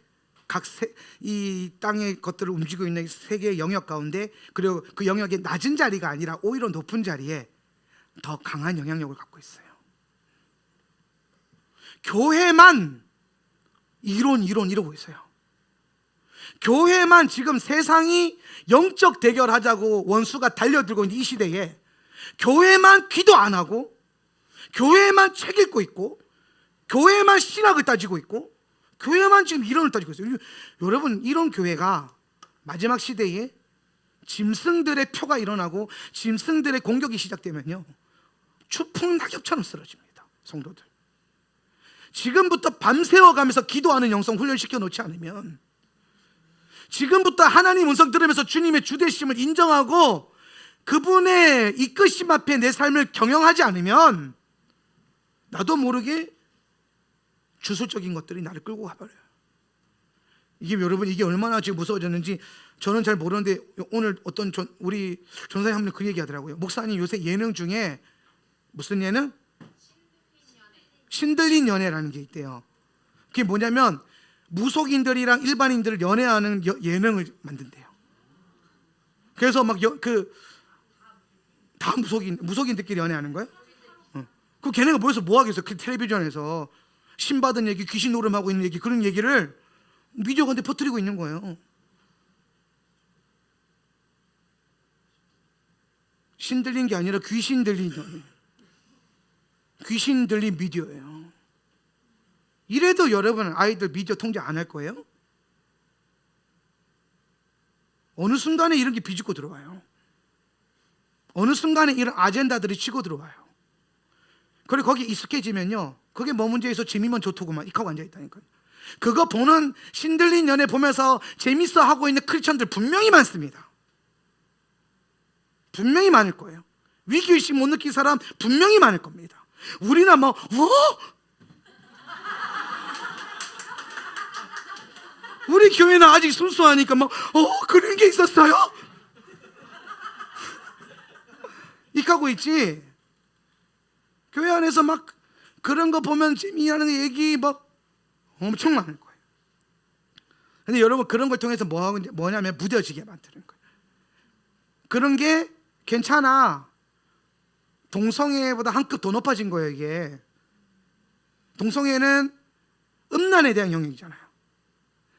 이 땅의 것들을 움직이고 있는 세계의 영역 가운데, 그리고 그 영역의 낮은 자리가 아니라 오히려 높은 자리에 더 강한 영향력을 갖고 있어요. 교회만 이론 이러고 있어요. 교회만 지금 세상이 영적 대결하자고 원수가 달려들고 있는 이 시대에 교회만 기도 안 하고, 교회만 책 읽고 있고, 교회만 신학을 따지고 있고, 교회만 지금 이론을 따지고 있어요. 여러분, 이런 교회가 마지막 시대에 짐승들의 표가 일어나고 짐승들의 공격이 시작되면요, 추풍 낙엽처럼 쓰러집니다. 성도들, 지금부터 밤새워 가면서 기도하는 영성 훈련시켜 놓지 않으면, 지금부터 하나님 음성 들으면서 주님의 주되심을 인정하고 그분의 이끄심 앞에 내 삶을 경영하지 않으면 나도 모르게 주술적인 것들이 나를 끌고 가버려요. 이게 여러분, 이게 얼마나 지금 무서워졌는지 저는 잘 모르는데, 오늘 어떤 우리 전사님 한 분 그 얘기 하더라고요. 목사님, 요새 예능 중에 무슨 예능? 신들린 연애라는 게 있대요. 그게 뭐냐면 무속인들이랑 일반인들을 연애하는 예능을 만든대요. 그래서 막 다 무속인들끼리 연애하는 거예요? 그 걔네가 모여서 뭐 하겠어? 그 텔레비전에서 신받은 얘기, 귀신 노름하고 있는 얘기, 그런 얘기를 미디어 건데 퍼뜨리고 있는 거예요. 신 들린 게 아니라 귀신 들린 연애, 귀신 들린 미디어예요. 이래도 여러분, 아이들 미디어 통제 안 할 거예요? 어느 순간에 이런 게 비집고 들어와요. 어느 순간에 이런 아젠다들이 치고 들어와요. 그리고 거기 익숙해지면요, 그게 뭐 문제에서 재미만 좋더구만 이하고 앉아있다니까요. 그거 보는 신들린 연애 보면서 재밌어 하고 있는 크리스천들 분명히 많습니다. 분명히 많을 거예요. 위기의식 못 느낀 사람 분명히 많을 겁니다. 우리나 뭐 우리 교회는 아직 순수하니까 막 그런 게 있었어요? 이하고 있지. 교회 안에서 막 그런 거 보면 재미나는 얘기 막 엄청 많을 거예요. 근데 여러분, 그런 걸 통해서 뭐냐면 무뎌지게 만드는 거예요. 그런 게 괜찮아. 동성애보다 한 급 더 높아진 거예요. 이게 동성애는 음란에 대한 영역이잖아요.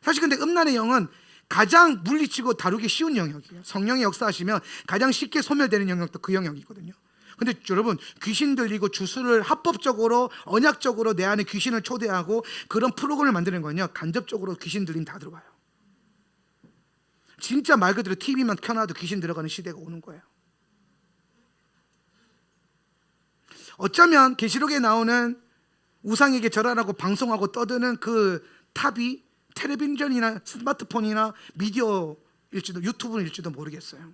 사실 근데 음란의 영은 가장 물리치고 다루기 쉬운 영역이에요. 성령이 역사하시면 가장 쉽게 소멸되는 영역도 그 영역이거든요. 근데 여러분, 귀신 들리고 주술을 합법적으로 언약적으로 내 안에 귀신을 초대하고 그런 프로그램을 만드는 거는요, 간접적으로 귀신 들림 다 들어와요. 진짜 말 그대로 TV만 켜놔도 귀신 들어가는 시대가 오는 거예요. 어쩌면 계시록에 나오는 우상에게 절하라고 방송하고 떠드는 그 탑이 텔레비전이나 스마트폰이나 미디어일지도, 유튜브일지도 모르겠어요.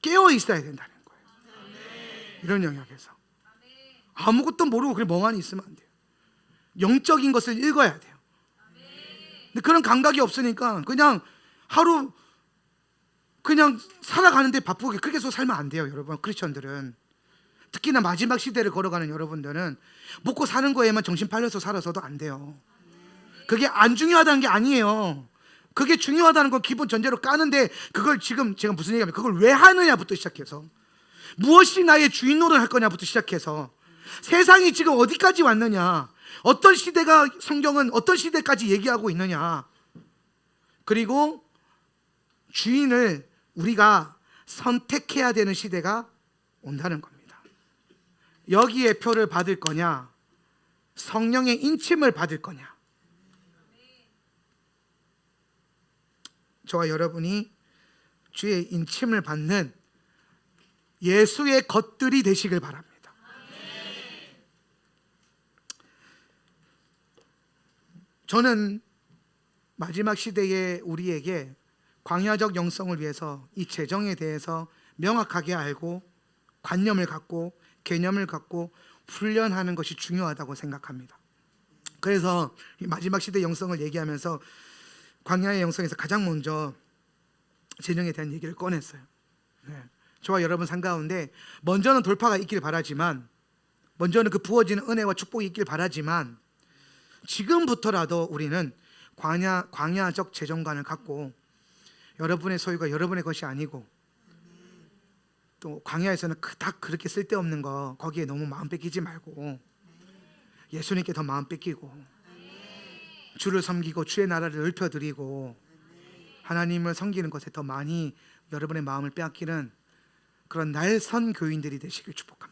깨어 있어야 된다는 거예요. 이런 영역에서 아무것도 모르고 그냥 멍하니 있으면 안 돼요. 영적인 것을 읽어야 돼요. 근데 그런 감각이 없으니까 그냥 하루 그냥 살아가는데 바쁘게 그렇게 해서 살면 안 돼요. 여러분, 크리스천들은, 특히나 마지막 시대를 걸어가는 여러분들은 먹고 사는 거에만 정신 팔려서 살아서도 안 돼요. 그게 안 중요하다는 게 아니에요. 그게 중요하다는 건 기본 전제로 까는데, 그걸 지금 제가 무슨 얘기하면 그걸 왜 하느냐부터 시작해서, 무엇이 나의 주인 노릇을 할 거냐부터 시작해서, 세상이 지금 어디까지 왔느냐, 어떤 시대가, 성경은 어떤 시대까지 얘기하고 있느냐, 그리고 주인을 우리가 선택해야 되는 시대가 온다는 겁니다. 여기에 표를 받을 거냐, 성령의 인침을 받을 거냐. 저와 여러분이 주의 인침을 받는 예수의 것들이 되시길 바랍니다. 저는 마지막 시대에 우리에게 광야적 영성을 위해서 이 재정에 대해서 명확하게 알고 관념을 갖고 개념을 갖고 훈련하는 것이 중요하다고 생각합니다. 그래서 이 마지막 시대 영성을 얘기하면서 광야의 영성에서 가장 먼저 재정에 대한 얘기를 꺼냈어요. 네. 저와 여러분 삶 가운데 먼저는 돌파가 있길 바라지만, 먼저는 그 부어지는 은혜와 축복이 있길 바라지만, 지금부터라도 우리는 광야적 재정관을 갖고, 여러분의 소유가 여러분의 것이 아니고, 또 광야에서는 그닥 그렇게 쓸데없는 거 거기에 너무 마음 뺏기지 말고 예수님께 더 마음 뺏기고, 주를 섬기고 주의 나라를 넓혀드리고 하나님을 섬기는 것에 더 많이 여러분의 마음을 빼앗기는 그런 날선 교인들이 되시길 축복합니다.